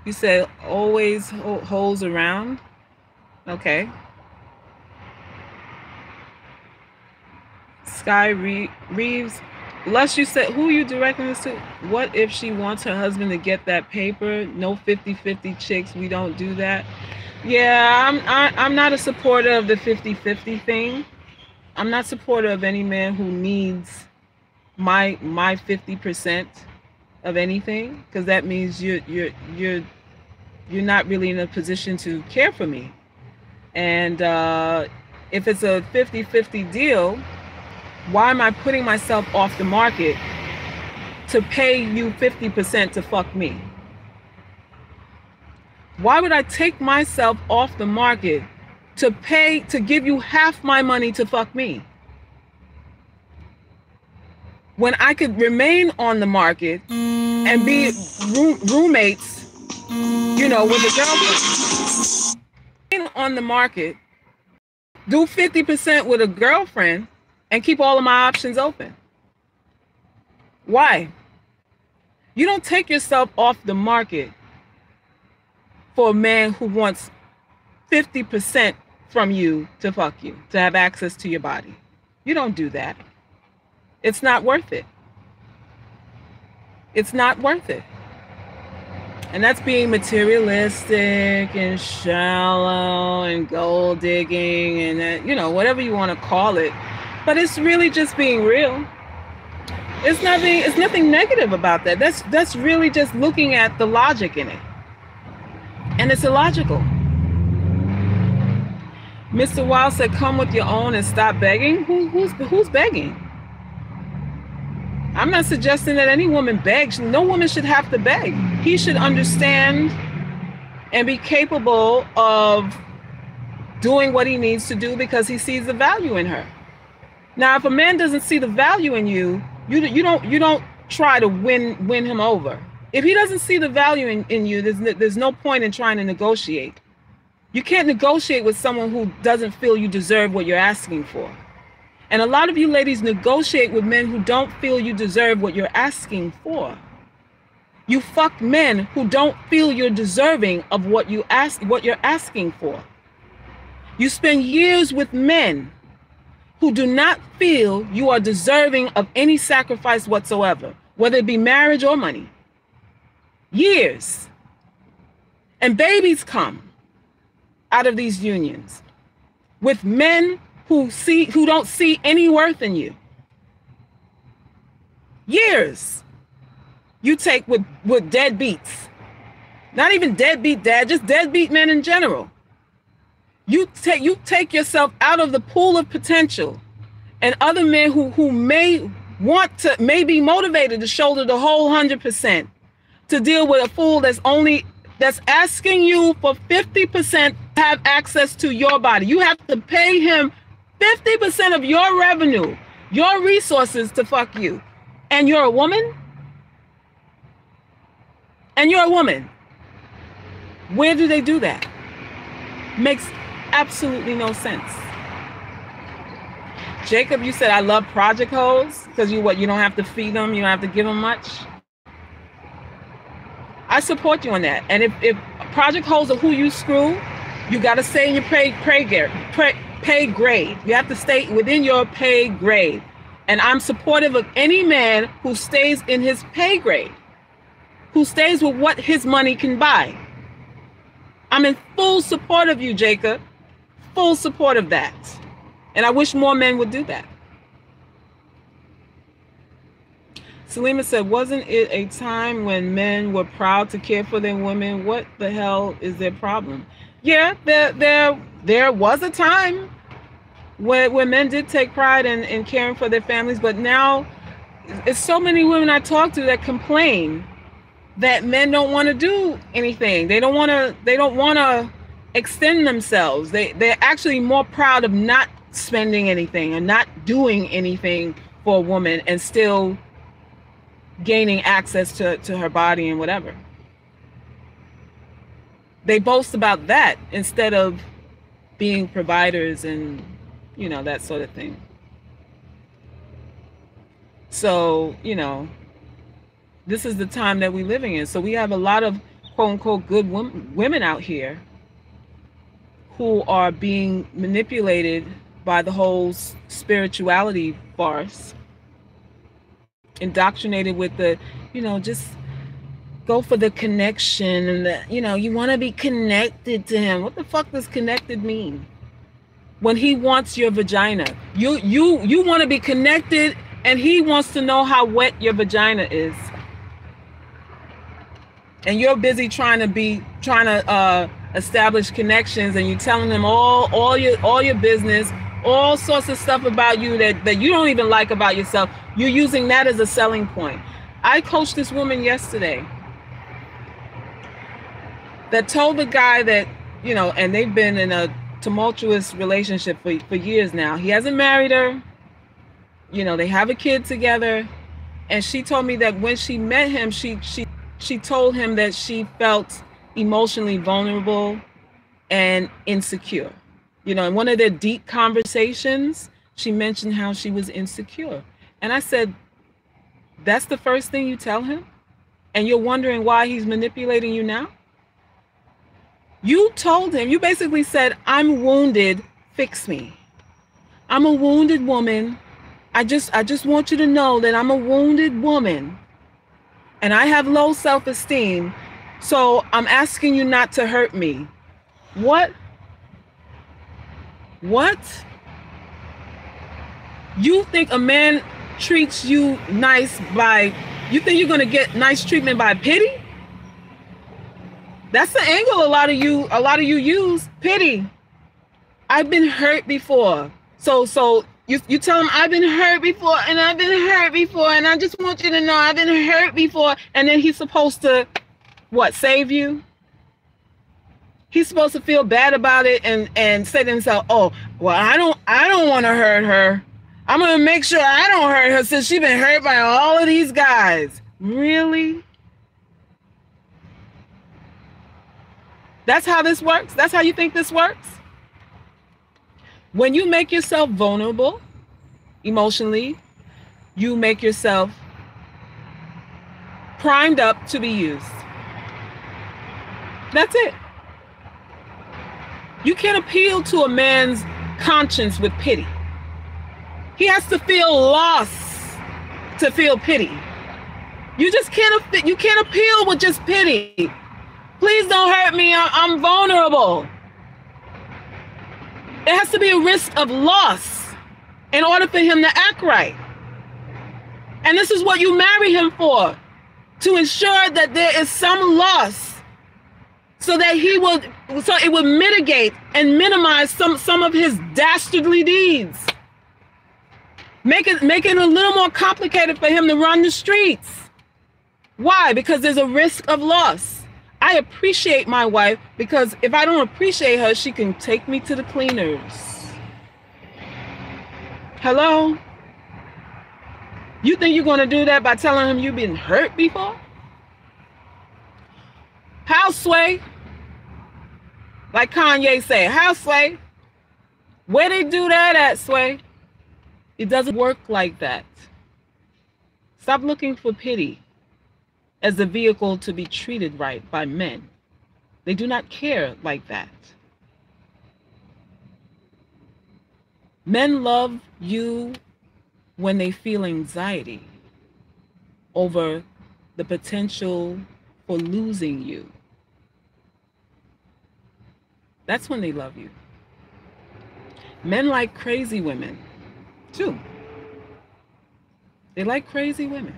you said always holds around. Okay. Reeves. Les, you said, who are you directing this to? What if she wants her husband to get that paper? No 50-50 chicks. We don't do that. Yeah, I'm not a supporter of the 50-50 thing. I'm not supporter of any man who needs my 50% of anything, because that means you're not really in a position to care for me. And if it's a 50-50 deal, why am I putting myself off the market to pay you 50% to fuck me? Why would I take myself off the market to give you half my money to fuck me, when I could remain on the market and be roommates, with a girlfriend? On the market, do 50% with a girlfriend, and keep all of my options open. Why? You don't take yourself off the market for a man who wants 50% from you to fuck you, to have access to your body. You don't do that. It's not worth it. It's not worth it. And that's being materialistic and shallow and gold digging and that, whatever you want to call it. But it's really just being real. It's nothing negative about that. That's really just looking at the logic in it. And it's illogical. Mr. Wild said, come with your own and stop begging. Who's begging? I'm not suggesting that any woman begs. No woman should have to beg. He should understand and be capable of doing what he needs to do because he sees the value in her. Now, if a man doesn't see the value in you, you don't try to win him over. If he doesn't see the value in you, there's no point in trying to negotiate. You can't negotiate with someone who doesn't feel you deserve what you're asking for. And a lot of you ladies negotiate with men who don't feel you deserve what you're asking for. You fuck men who don't feel you're deserving of what you're asking for. You spend years with men who do not feel you are deserving of any sacrifice whatsoever, whether it be marriage or money. Years. And babies come out of these unions with men who don't see any worth in you. Years you take with deadbeats. Not even deadbeat dad, just deadbeat men in general. You take yourself out of the pool of potential, and other men who may be motivated to shoulder the whole 100% to deal with a fool that's asking you for 50% to have access to your body. You have to pay him 50% of your revenue, your resources to fuck you. And you're a woman? And you're a woman. Where do they do that? Makes absolutely no sense. Jacob, you said, I love project hoes because you don't have to feed them, you don't have to give them much. I support you on that. And if project hoes are who you screw, you got to stay in your pay grade. You have to stay within your pay grade. And I'm supportive of any man who stays in his pay grade, who stays with what his money can buy. I'm in full support of you, Jacob. Full support of that. And I wish more men would do that. Salima said, wasn't it a time when men were proud to care for their women? What the hell is their problem? Yeah, there was a time where men did take pride in caring for their families, but now it's so many women I talk to that complain that men don't want to do anything. They don't want to extend themselves. They're actually more proud of not spending anything and not doing anything for a woman and still gaining access to her body and whatever. They boast about that instead of being providers and, that sort of thing. So, this is the time that we're living in. So we have a lot of quote unquote good women out here who are being manipulated by the whole spirituality farce, indoctrinated with the, just go for the connection and the, you want to be connected to him. What the fuck does connected mean? When he wants your vagina, you want to be connected, and he wants to know how wet your vagina is, and you're busy trying to establish connections, and you're telling him all your business, all sorts of stuff about you that you don't even like about yourself. You're using that as a selling point. I coached this woman yesterday that told the guy that, and they've been in a tumultuous relationship for years now. He hasn't married her. They have a kid together. And she told me that when she met him, she told him that she felt emotionally vulnerable and insecure. In one of their deep conversations, she mentioned how she was insecure. And I said, that's the first thing you tell him? And you're wondering why he's manipulating you now? You told him, you basically said, I'm wounded, fix me. I'm a wounded woman. I just want you to know that I'm a wounded woman and I have low self-esteem. So I'm asking you not to hurt me. What? You think a man treats you nice you think you're going to get nice treatment by pity? That's the angle a lot of you use, pity. I've been hurt before. So you tell him, I've been hurt before, and I've been hurt before, and I just want you to know I've been hurt before. And then he's supposed to, what, save you? He's supposed to feel bad about it and say to himself, oh, well, I don't want to hurt her. I'm going to make sure I don't hurt her since she's been hurt by all of these guys. Really? That's how this works? That's how you think this works? When you make yourself vulnerable emotionally, you make yourself primed up to be used. That's it. You can't appeal to a man's conscience with pity. He has to feel loss to feel pity. You can't appeal with just pity. Please don't hurt me. I'm vulnerable. There has to be a risk of loss in order for him to act right. And this is what you marry him for, to ensure that there is some loss so that it will mitigate and minimize some of his dastardly deeds. Make it a little more complicated for him to run the streets. Why? Because there's a risk of loss. I appreciate my wife because if I don't appreciate her, she can take me to the cleaners. Hello? You think you're going to do that by telling him you've been hurt before? How, Sway? Like Kanye said, how, Sway? Where they do that at, Sway? It doesn't work like that. Stop looking for pity as the vehicle to be treated right by men. They do not care like that. Men love you when they feel anxiety over the potential for losing you. That's when they love you. Men like crazy women, too. They like crazy women.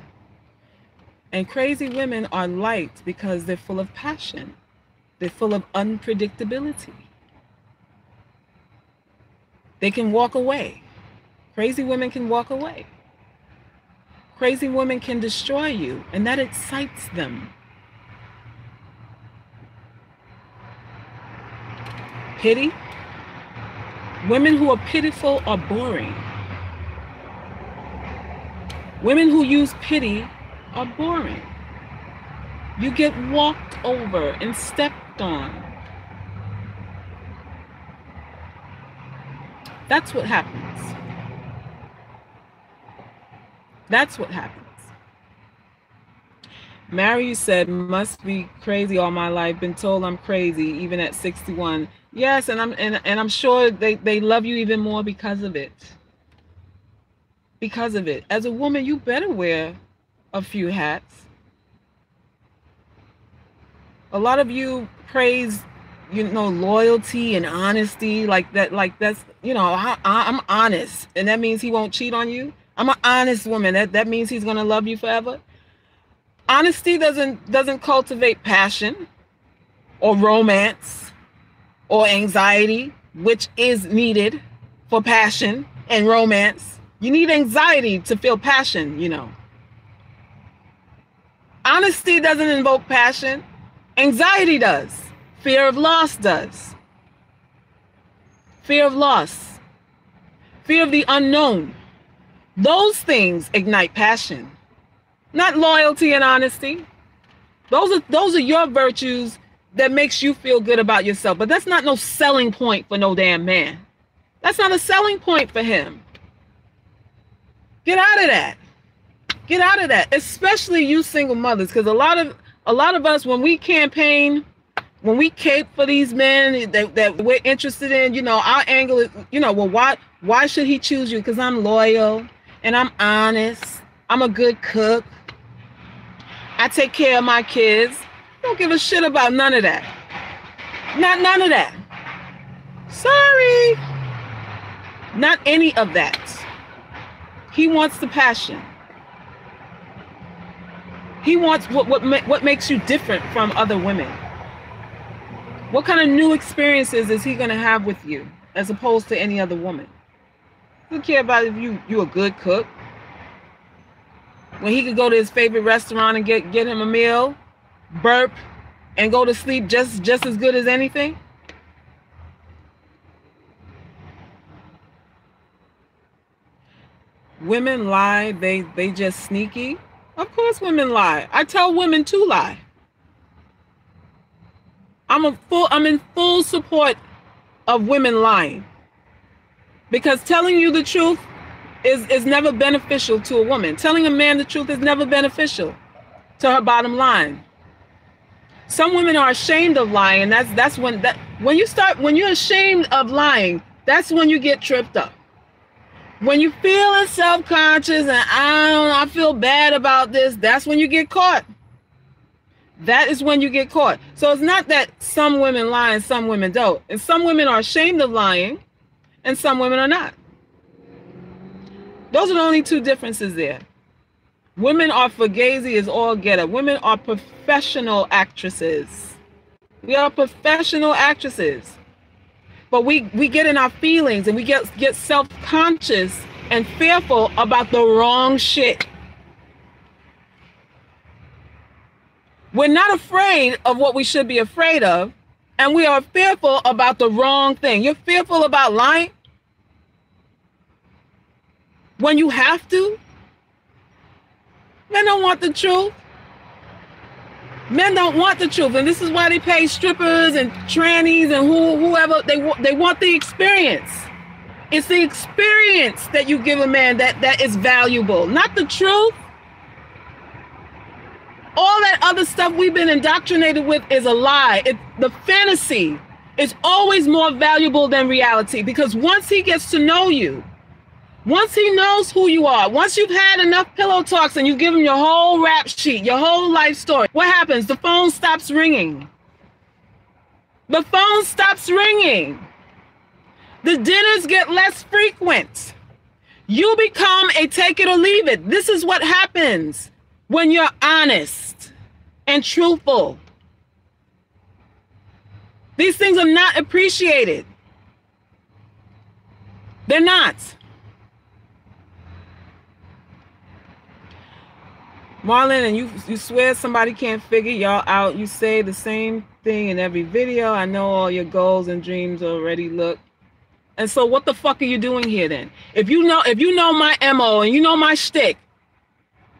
And crazy women are liked because they're full of passion. They're full of unpredictability. They can walk away. Crazy women can walk away. Crazy women can destroy you, and that excites them. Pity. Women who are pitiful are boring. Women who use pity are boring. You get walked over and stepped on. That's what happens. That's what happens. Mary said, must be crazy all my life. Been told I'm crazy, even at 61. Yes, and I'm sure they love you even more because of it. Because of it. As a woman, you better wear a few hats. A lot of you praise, loyalty and honesty, like that. Like that's, I'm honest, and that means he won't cheat on you. I'm an honest woman. That means he's gonna love you forever. Honesty doesn't cultivate passion or romance or anxiety, which is needed for passion and romance. You need anxiety to feel passion. Honesty doesn't invoke passion. Anxiety does. Fear of loss does. Fear of loss. Fear of the unknown. Those things ignite passion. Not loyalty and honesty. Those are your virtues that makes you feel good about yourself. But that's not no selling point for no damn man. That's not a selling point for him. Get out of that. Get out of that. Especially you single mothers, because a lot of us, when we campaign, when we cape for these men that we're interested in, our angle is, well, why should he choose you? Because I'm loyal and I'm honest. I'm a good cook. I take care of my kids. Don't give a shit about none of that. None of that. Sorry. Not any of that. He wants the passion. He wants what makes you different from other women. What kind of new experiences is he going to have with you as opposed to any other woman? He doesn't care about if you a good cook. When he could go to his favorite restaurant and get him a meal, burp, and go to sleep just as good as anything. Women lie, they just sneaky. Of course women lie. I tell women to lie. I'm in full support of women lying. Because telling you the truth is never beneficial to a woman. Telling a man the truth is never beneficial to her bottom line. Some women are ashamed of lying, and that's when you're ashamed of lying, that's when you get tripped up. When you feel self-conscious and I feel bad about this, that's when you get caught. That is when you get caught. So it's not that some women lie and some women don't. And some women are ashamed of lying and some women are not. Those are the only two differences there. Women are fugazi as all get up. Women are professional actresses. We are professional actresses. But we get in our feelings and we get self-conscious and fearful about the wrong shit. We're not afraid of what we should be afraid of, and we are fearful about the wrong thing. You're fearful about lying when you have to. Men don't want the truth. Men don't want the truth, and this is why they pay strippers and trannies and whoever. They want the experience. It's the experience that you give a man that is valuable, not the truth. All that other stuff we've been indoctrinated with is a lie. The fantasy is always more valuable than reality, because once he gets to know you, once he knows who you are, once you've had enough pillow talks and you give him your whole rap sheet, your whole life story, what happens? The phone stops ringing. The phone stops ringing. The dinners get less frequent. You become a take it or leave it. This is what happens when you're honest and truthful. These things are not appreciated. They're not. Marlon, and you swear somebody can't figure y'all out. You say the same thing in every video. I know all your goals and dreams already look. And so what the fuck are you doing here then? If you know my MO and you know my shtick,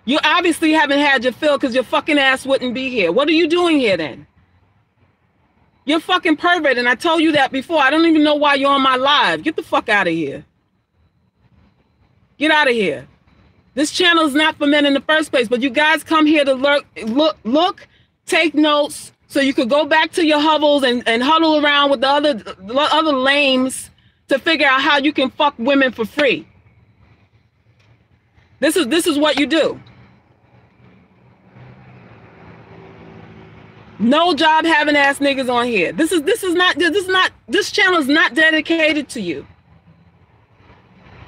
you obviously haven't had your fill, because your fucking ass wouldn't be here. What are you doing here then? You're fucking pervert, and I told you that before. I don't even know why you're on my live. Get the fuck out of here. Get out of here. This channel is not for men in the first place, but you guys come here to look, take notes, so you could go back to your hovels and huddle around with the other lames to figure out how you can fuck women for free. This is what you do. No job having ass niggas on here. This channel is not dedicated to you.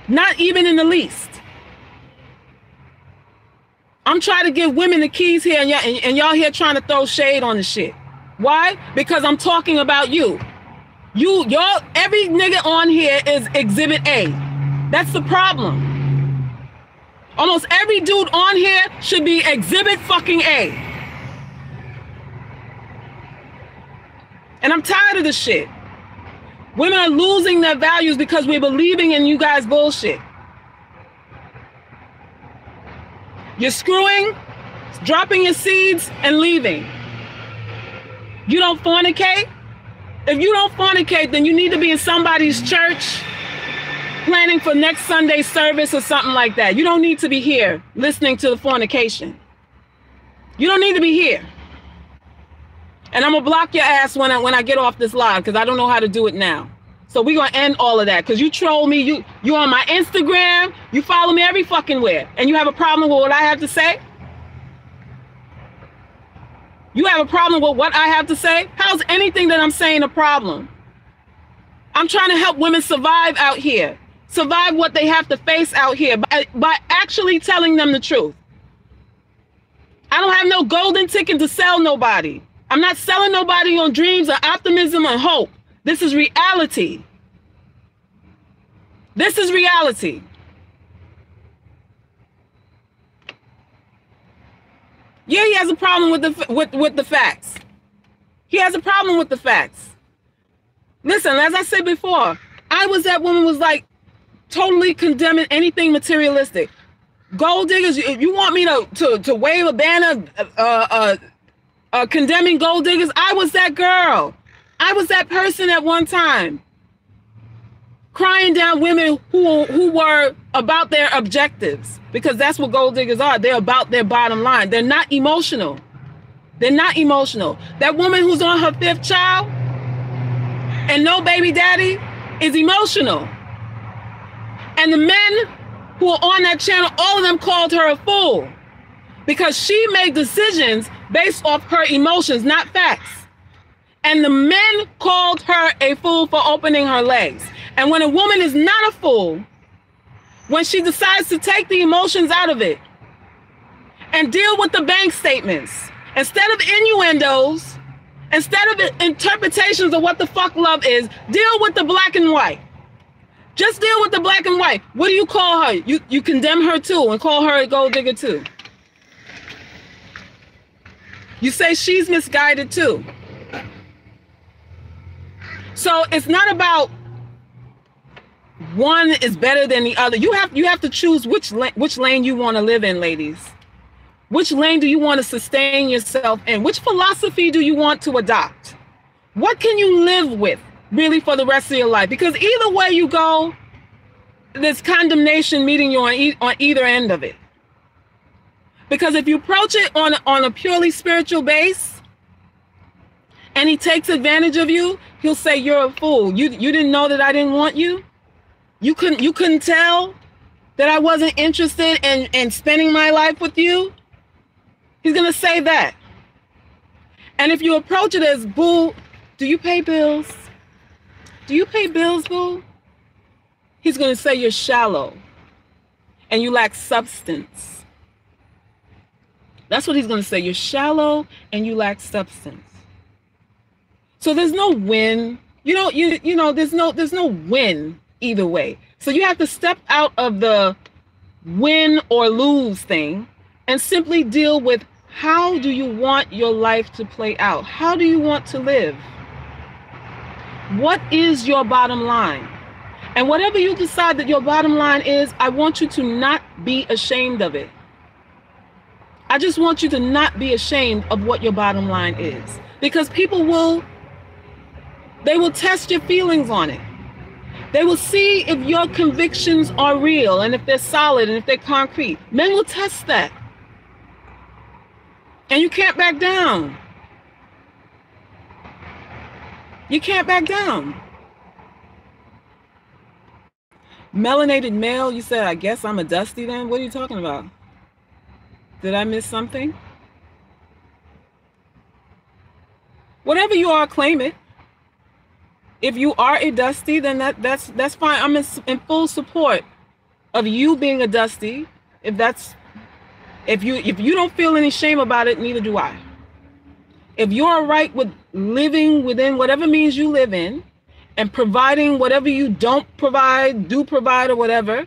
Not even in the least. I'm trying to give women the keys here, and y'all here trying to throw shade on the shit. Why? Because I'm talking about you. Y'all, every nigga on here is exhibit A. That's the problem. Almost every dude on here should be exhibit fucking A. And I'm tired of this shit. Women are losing their values because we're believing in you guys' bullshit. You're screwing, dropping your seeds, and leaving. You don't fornicate? If you don't fornicate, then you need to be in somebody's church planning for next Sunday service or something like that. You don't need to be here listening to the fornication. You don't need to be here. And I'm gonna block your ass when I get off this live, because I don't know how to do it now. So we're gonna end all of that, because you troll me, you on my Instagram, you follow me every fucking where, and you have a problem with what I have to say? You have a problem with what I have to say? How's anything that I'm saying a problem? I'm trying to help women survive out here, survive what they have to face out here by actually telling them the truth. I don't have no golden ticket to sell nobody. I'm not selling nobody on dreams or optimism or hope. This is reality. This is reality. Yeah, he has a problem with the facts. He has a problem with the facts. Listen, as I said before, that woman was like totally condemning anything materialistic. Gold diggers, you want me to wave a banner condemning gold diggers? I was that girl. I was that person at one time, crying down women who were about their objectives, because that's what gold diggers are. They're about their bottom line. They're not emotional. They're not emotional. That woman who's on her 5th child and no baby daddy is emotional. And the men who are on that channel, all of them called her a fool, because she made decisions based off her emotions, not facts. And the men called her a fool for opening her legs. And when a woman is not a fool, when she decides to take the emotions out of it and deal with the bank statements, instead of innuendos, instead of interpretations of what the fuck love is, deal with the black and white. Just deal with the black and white. What do you call her? You condemn her too and call her a gold digger too. You say she's misguided too. So it's not about one is better than the other. You have to choose which lane you want to live in, ladies. Which lane do you want to sustain yourself in? Which philosophy do you want to adopt? What can you live with really for the rest of your life? Because either way you go, there's condemnation meeting you on either end of it. Because if you approach it on a purely spiritual base, and he takes advantage of you, he'll say you're a fool. You didn't know that I didn't want you? You couldn't tell that I wasn't interested in spending my life with you? He's gonna say that. And if you approach it as, boo, do you pay bills? Do you pay bills, boo? He's gonna say you're shallow and you lack substance. That's what he's gonna say. You're shallow and you lack substance. So there's no win. There's no win either way. So you have to step out of the win or lose thing and simply deal with, how do you want your life to play out? How do you want to live? What is your bottom line? And whatever you decide that your bottom line is, I want you to not be ashamed of it. I just want you to not be ashamed of what your bottom line is, because people will test your feelings on it. They will see if your convictions are real and if they're solid and if they're concrete. Men will test that. And you can't back down. You can't back down. Melanated male, you said, I guess I'm a dusty then? What are you talking about? Did I miss something? Whatever you are, claim it. If you are a dusty, then that's fine. I'm in full support of you being a dusty. If you don't feel any shame about it, neither do I. If you're all right with living within whatever means you live in and providing whatever you don't provide, do provide or whatever,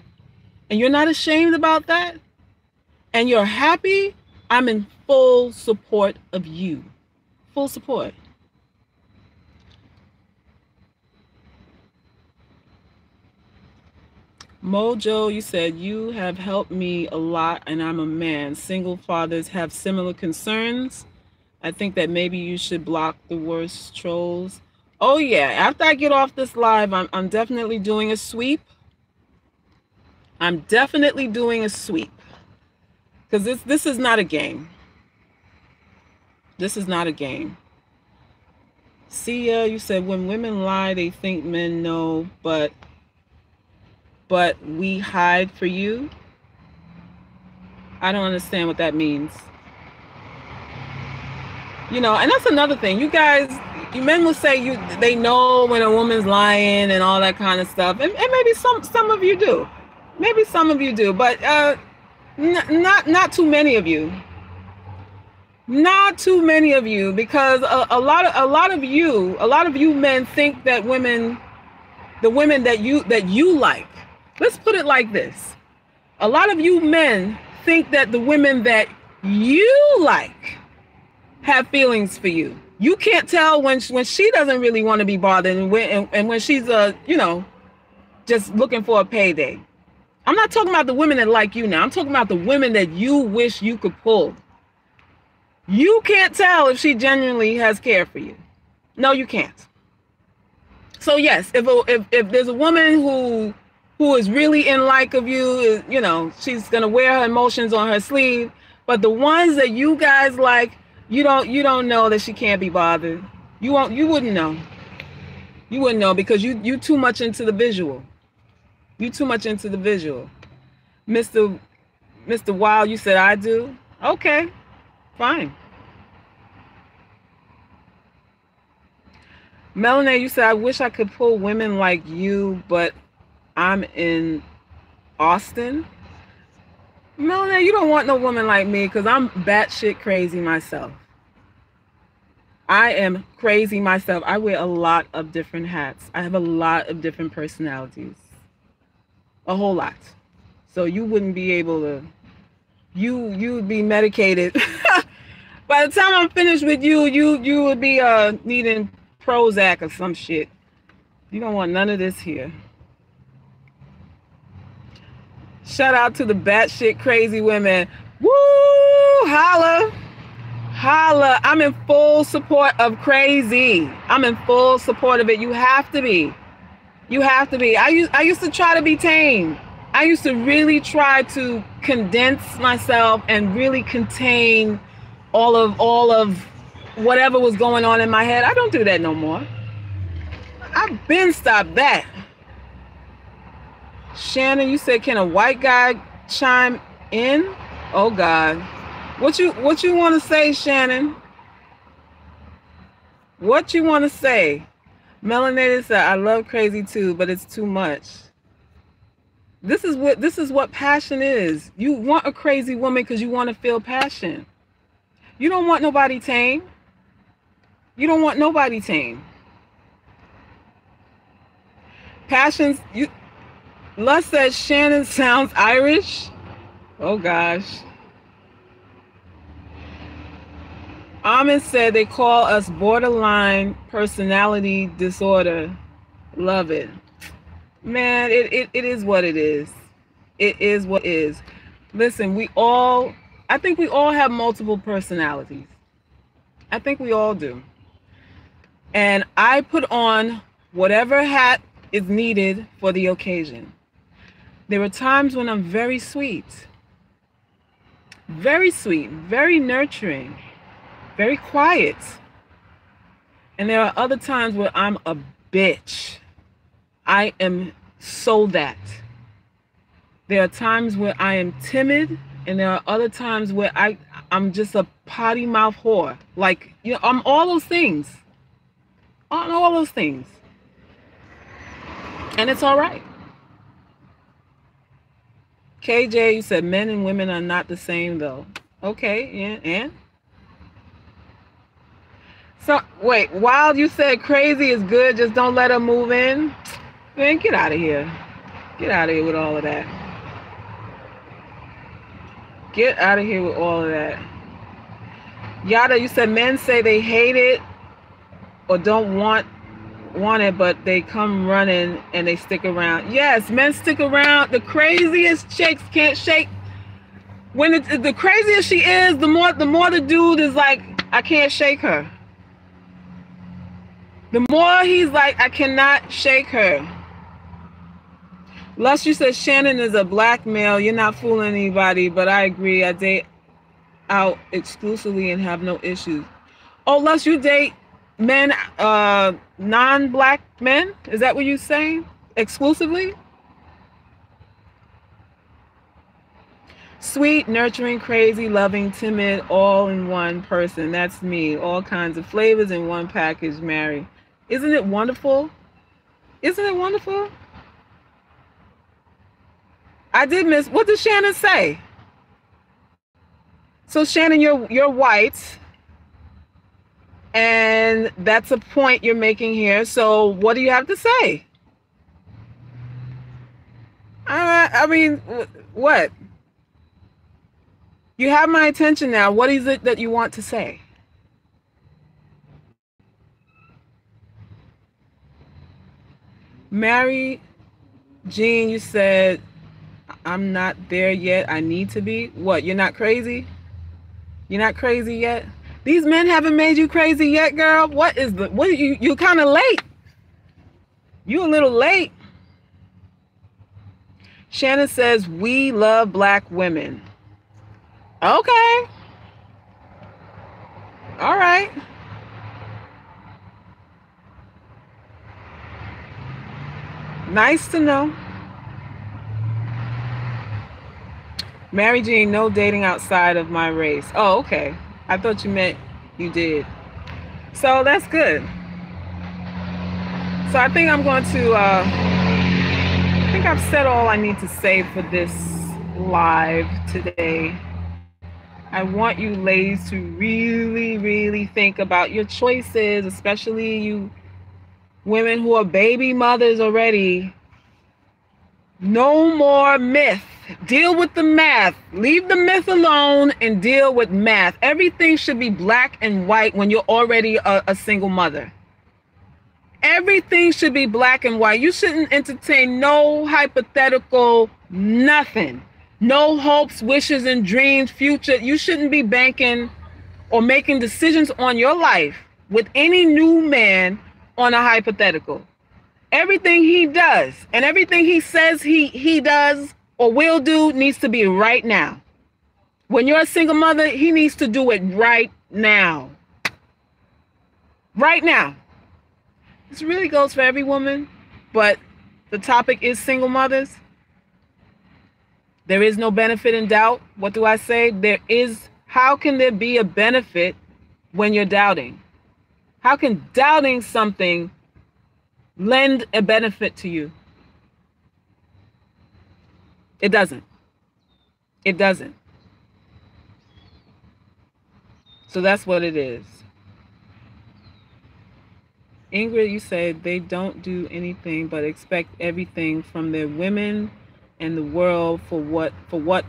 and you're not ashamed about that, and you're happy, I'm in full support of you. Full support. Mojo, you said, you have helped me a lot and I'm a man. Single fathers have similar concerns. I think that maybe you should block the worst trolls. Oh yeah, after I get off this live, I'm definitely doing a sweep. I'm definitely doing a sweep. Because this is not a game. This is not a game. Sia, you said, when women lie, they think men know, but we hide for you. I don't understand what that means. You know, and that's another thing. You guys, you men will say they know when a woman's lying and all that kind of stuff. And maybe some of you do. Maybe some of you do, but not too many of you. Not too many of you, because a lot of you men think that the women that you like. Let's put it like this. A lot of you men think that the women that you like have feelings for you. You can't tell when she doesn't really want to be bothered and when she's just looking for a payday. I'm not talking about the women that like you now. I'm talking about the women that you wish you could pull. You can't tell if she genuinely has care for you. No, you can't. So yes, if there's a woman who is really in like of you, she's gonna wear her emotions on her sleeve. But the ones that you guys like, you don't know that she can't be bothered. You wouldn't know. You wouldn't know because you too much into the visual. You too much into the visual. Mr. Wild, you said I do? Okay, fine. Melanie, you said, I wish I could pull women like you, but I'm in Austin. Melanie, you don't want no woman like me because I'm batshit crazy myself. I am crazy myself. I wear a lot of different hats. I have a lot of different personalities. A whole lot. So you wouldn't be able to, you would be medicated. By the time I'm finished with you would be needing Prozac or some shit. You don't want none of this here. Shout out to the batshit crazy women. Woo! Holla! Holla! I'm in full support of crazy. I'm in full support of it. You have to be. You have to be. I used to try to be tame. I used to really try to condense myself and really contain all of whatever was going on in my head. I don't do that no more. I've been stopped that. Shannon, you said, can a white guy chime in? Oh God. What you want to say, Shannon? What you want to say? Melanated said, I love crazy too, but it's too much. This is what passion is. You want a crazy woman because you want to feel passion. You don't want nobody tame. You don't want nobody tame. Passions, Lust says Shannon sounds Irish. Oh gosh. Ahmed said they call us borderline personality disorder. Love it. Man, it is what it is. It is what it is. Listen, I think we all have multiple personalities. I think we all do. And I put on whatever hat is needed for the occasion. There are times when I'm very sweet, very nurturing, very quiet. And there are other times where I'm a bitch. I am so that. There are times where I am timid, and there are other times where I'm just a potty mouth whore. Like, you know, I'm all those things. I'm all those things. And it's all right. KJ, you said men and women are not the same, though. Okay, yeah, and? So, wait, while you said crazy is good, just don't let her move in? Man, get out of here. Get out of here with all of that. Get out of here with all of that. Yada, you said men say they hate it or don't want it, but they come running and they stick around. Yes, men stick around. The craziest chicks can't shake. When the crazier she is, the more the dude is like, I can't shake her. The more he's like, I cannot shake her. Lust, you said Shannon is a black male. You're not fooling anybody, but I agree. I date out exclusively and have no issues. Oh, Lust, you date men, non-black men? Is that what you're saying? Exclusively? Sweet, nurturing, crazy, loving, timid, all in one person. That's me. All kinds of flavors in one package, Mary. Isn't it wonderful? Isn't it wonderful? I did miss, what did Shannon say? So Shannon, you're white. And that's a point you're making here. So what do you have to say? I mean, what? You have my attention now. What is it that you want to say? Mary Jean, you said, I'm not there yet. I need to be. What? You're not crazy? You're not crazy yet? These men haven't made you crazy yet, girl. What is the, what, you kind of late. You a little late. Shannon says, we love black women. Okay. All right. Nice to know. Mary Jean, no dating outside of my race. Oh, okay. I thought you meant you did. So that's good. So I think I'm going to, I think I've said all I need to say for this live today. I want you ladies to really, really think about your choices, especially you women who are baby mothers already. No more myth. Deal with the math. Leave the myth alone and deal with math. Everything should be black and white when you're already a single mother. Everything should be black and white. You shouldn't entertain no hypothetical nothing. No hopes, wishes, and dreams, future. You shouldn't be banking or making decisions on your life with any new man on a hypothetical. Everything he does and everything he says he does or will do needs to be right now. When you're a single mother, he needs to do it right now. Right now. This really goes for every woman, but the topic is single mothers. There is no benefit in doubt. What do I say? There is. How can there be a benefit when you're doubting? How can doubting something lend a benefit to you? It doesn't. It doesn't. So that's what it is. Ingrid, you said they don't do anything but expect everything from their women and the world for what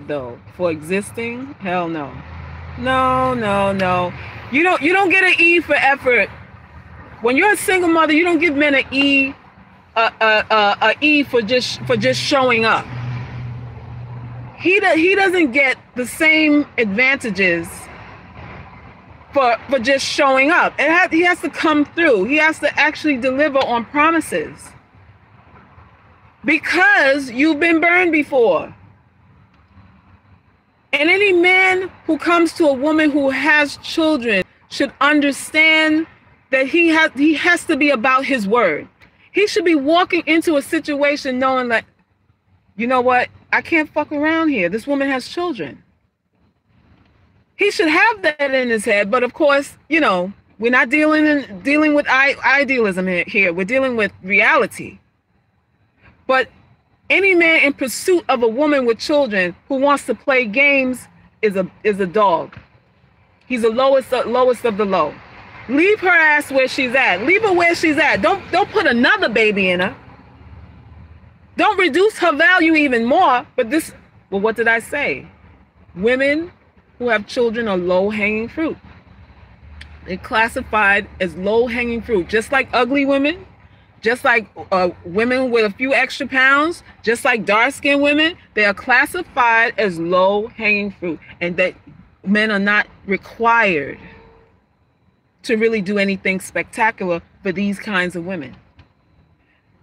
though? For existing? Hell no. No, no, no. You don't get an E for effort. When you're a single mother, you don't give men an E for just showing up. He doesn't get the same advantages for just showing up. He has to come through. He has to actually deliver on promises. because you've been burned before. And any man who comes to a woman who has children should understand that he has to be about his word. He should be walking into a situation knowing that, you know what, I can't fuck around here. This woman has children. He should have that in his head. But of course, you know, we're not dealing with idealism here. We're dealing with reality. But any man in pursuit of a woman with children who wants to play games is a dog. He's the lowest of the low. Leave her ass where she's at. Leave her where she's at. Don't put another baby in her. Don't reduce her value even more. But well, what did I say? Women who have children are low-hanging fruit. They're classified as low-hanging fruit, just like ugly women. Just like women with a few extra pounds, just like dark-skinned women, they are classified as low-hanging fruit, and that men are not required to really do anything spectacular for these kinds of women.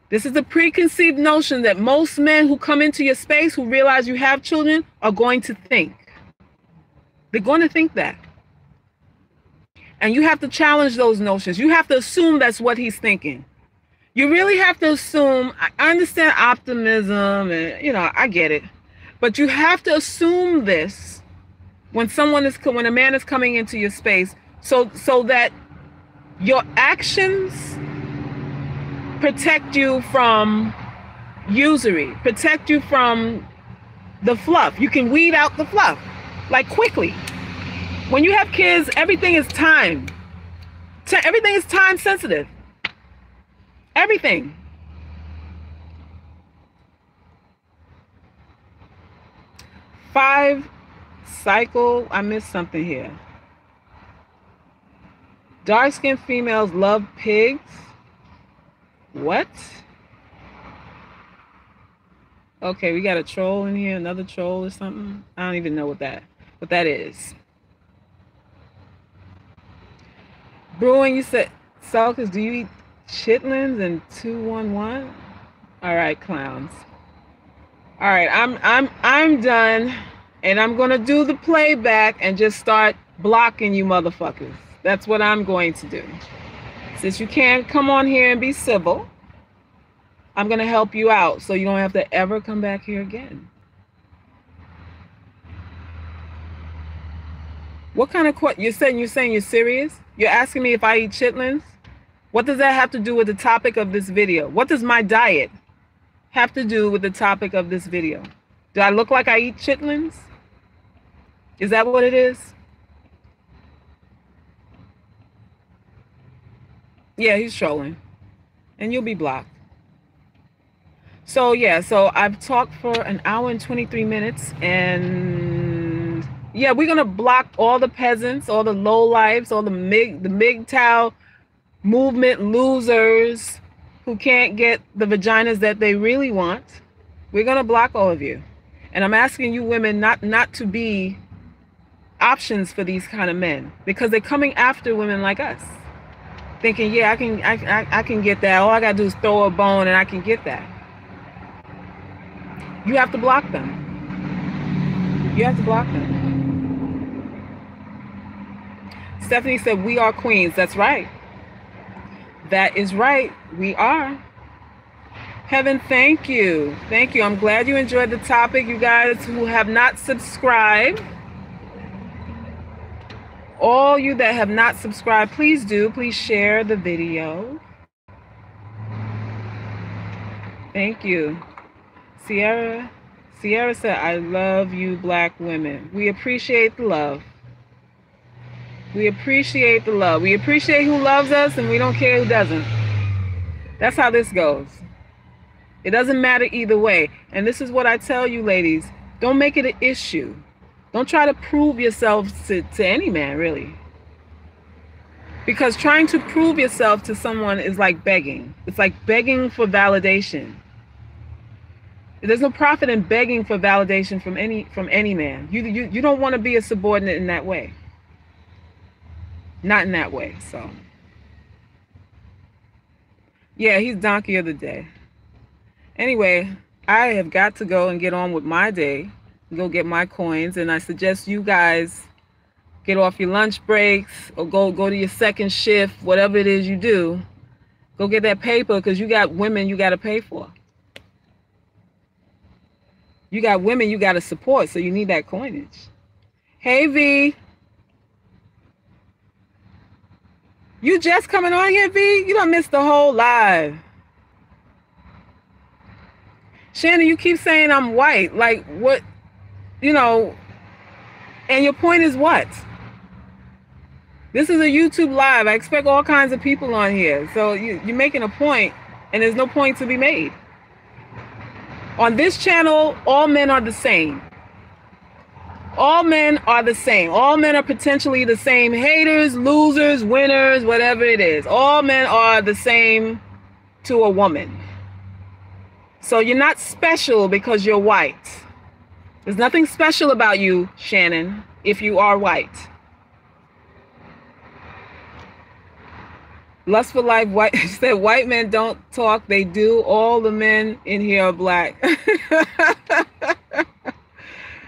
This is a preconceived notion that most men who come into your space who realize you have children are going to think. They're going to think that. And you have to challenge those notions. You have to assume that's what he's thinking. You really have to assume. I understand optimism and, you know, I get it. But you have to assume this when a man is coming into your space so that your actions protect you from usury, protect you from the fluff. You can weed out the fluff, like, quickly. When you have kids, everything is time. Everything is time sensitive. Everything. Five cycle. I missed something here. Dark-skinned females love pigs. What? Okay, we got a troll in here, another troll or something. I don't even know what that is. Brewing, you said, Salkis, do you eat chitlins and 211? All right, clowns. All right, I'm done, and I'm gonna do the playback and just start blocking you motherfuckers. That's what I'm going to do. Since you can't come on here and be civil, I'm gonna help you out so you don't have to ever come back here again. What kind of you're saying you're serious? You're asking me if I eat chitlins? What does that have to do with the topic of this video? What does my diet have to do with the topic of this video? Do I look like I eat chitlins? Is that what it is? Yeah, he's trolling. And you'll be blocked. So yeah, so I've talked for an hour and 23 minutes, and yeah, we're gonna block all the peasants, all the lowlifes, all the MGTOW movement losers who can't get the vaginas that they really want. We're gonna block all of you. And I'm asking you women not to be options for these kind of men, because they're coming after women like us, thinking, yeah, I can get that. All I gotta do is throw a bone and I can get that. You have to block them. You have to block them. Stephanie said, we are queens. That's right. That is right. We are. Heaven, thank you. Thank you. I'm glad you enjoyed the topic. You guys who have not subscribed, all you that have not subscribed, please do. Please share the video. Thank you. Sierra said, I love you, black women. We appreciate the love. We appreciate the love. We appreciate who loves us, and we don't care who doesn't. That's how this goes. It doesn't matter either way. And this is what I tell you, ladies. Don't make it an issue. Don't try to prove yourselves to any man, really. Because trying to prove yourself to someone is like begging. It's like begging for validation. There's no profit in begging for validation from any man. You don't want to be a subordinate in that way. Not in that way. So yeah, he's donkey of the day. Anyway, I have got to go and get on with my day, go get my coins, and I suggest you guys get off your lunch breaks or go to your second shift, whatever it is you do. Go get that paper because you got women you got to pay for. You got women you got to support, so you need that coinage. Hey, V. You just coming on here, V? You done missed the whole live. Shannon, you keep saying I'm white. Like, what, you know, and your point is what? This is a YouTube live. I expect all kinds of people on here. So you're making a point, and there's no point to be made. On this channel, all men are the same. All men are the same. All men are potentially the same. Haters, losers, winners, whatever it is. All men are the same to a woman. So you're not special because you're white. There's nothing special about you, Shannon, if you are white. Lust for Life white said white men don't talk, they do. All the men in here are black.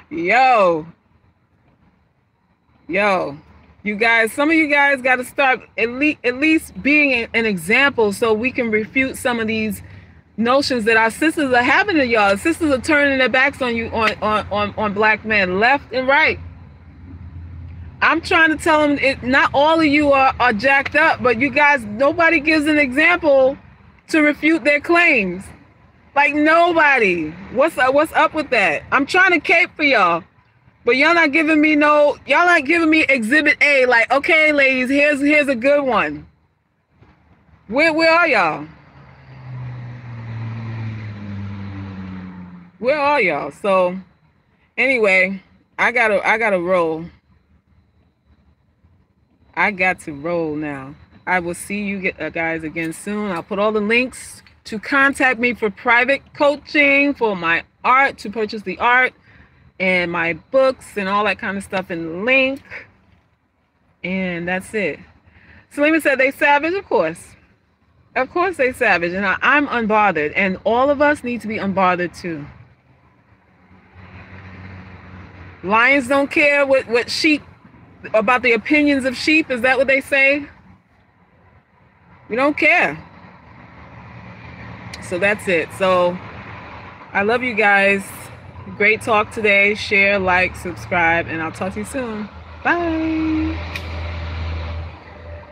Yo, you guys, some of you guys got to start at least being an example so we can refute some of these notions that our sisters are having to y'all. Sisters are turning their backs on you, on black men, left and right. I'm trying to tell them not all of you are jacked up, but you guys, nobody gives an example to refute their claims. Like nobody. What's up with that? I'm trying to cape for y'all, but y'all not giving me exhibit A. Like, okay, ladies, here's a good one. Where are y'all? Where are y'all? So anyway, I gotta roll. I got to roll now. I will see you guys again soon. I'll put all the links to contact me for private coaching, for my art, to purchase the art, and my books and all that kind of stuff in the link. And that's it. Selima said they savage, of course. Of course they savage. And I'm unbothered. And all of us need to be unbothered too. Lions don't care what sheep, about the opinions of sheep. Is that what they say? We don't care. So that's it. So I love you guys. Great talk today. Share, like, subscribe, and I'll talk to you soon. Bye.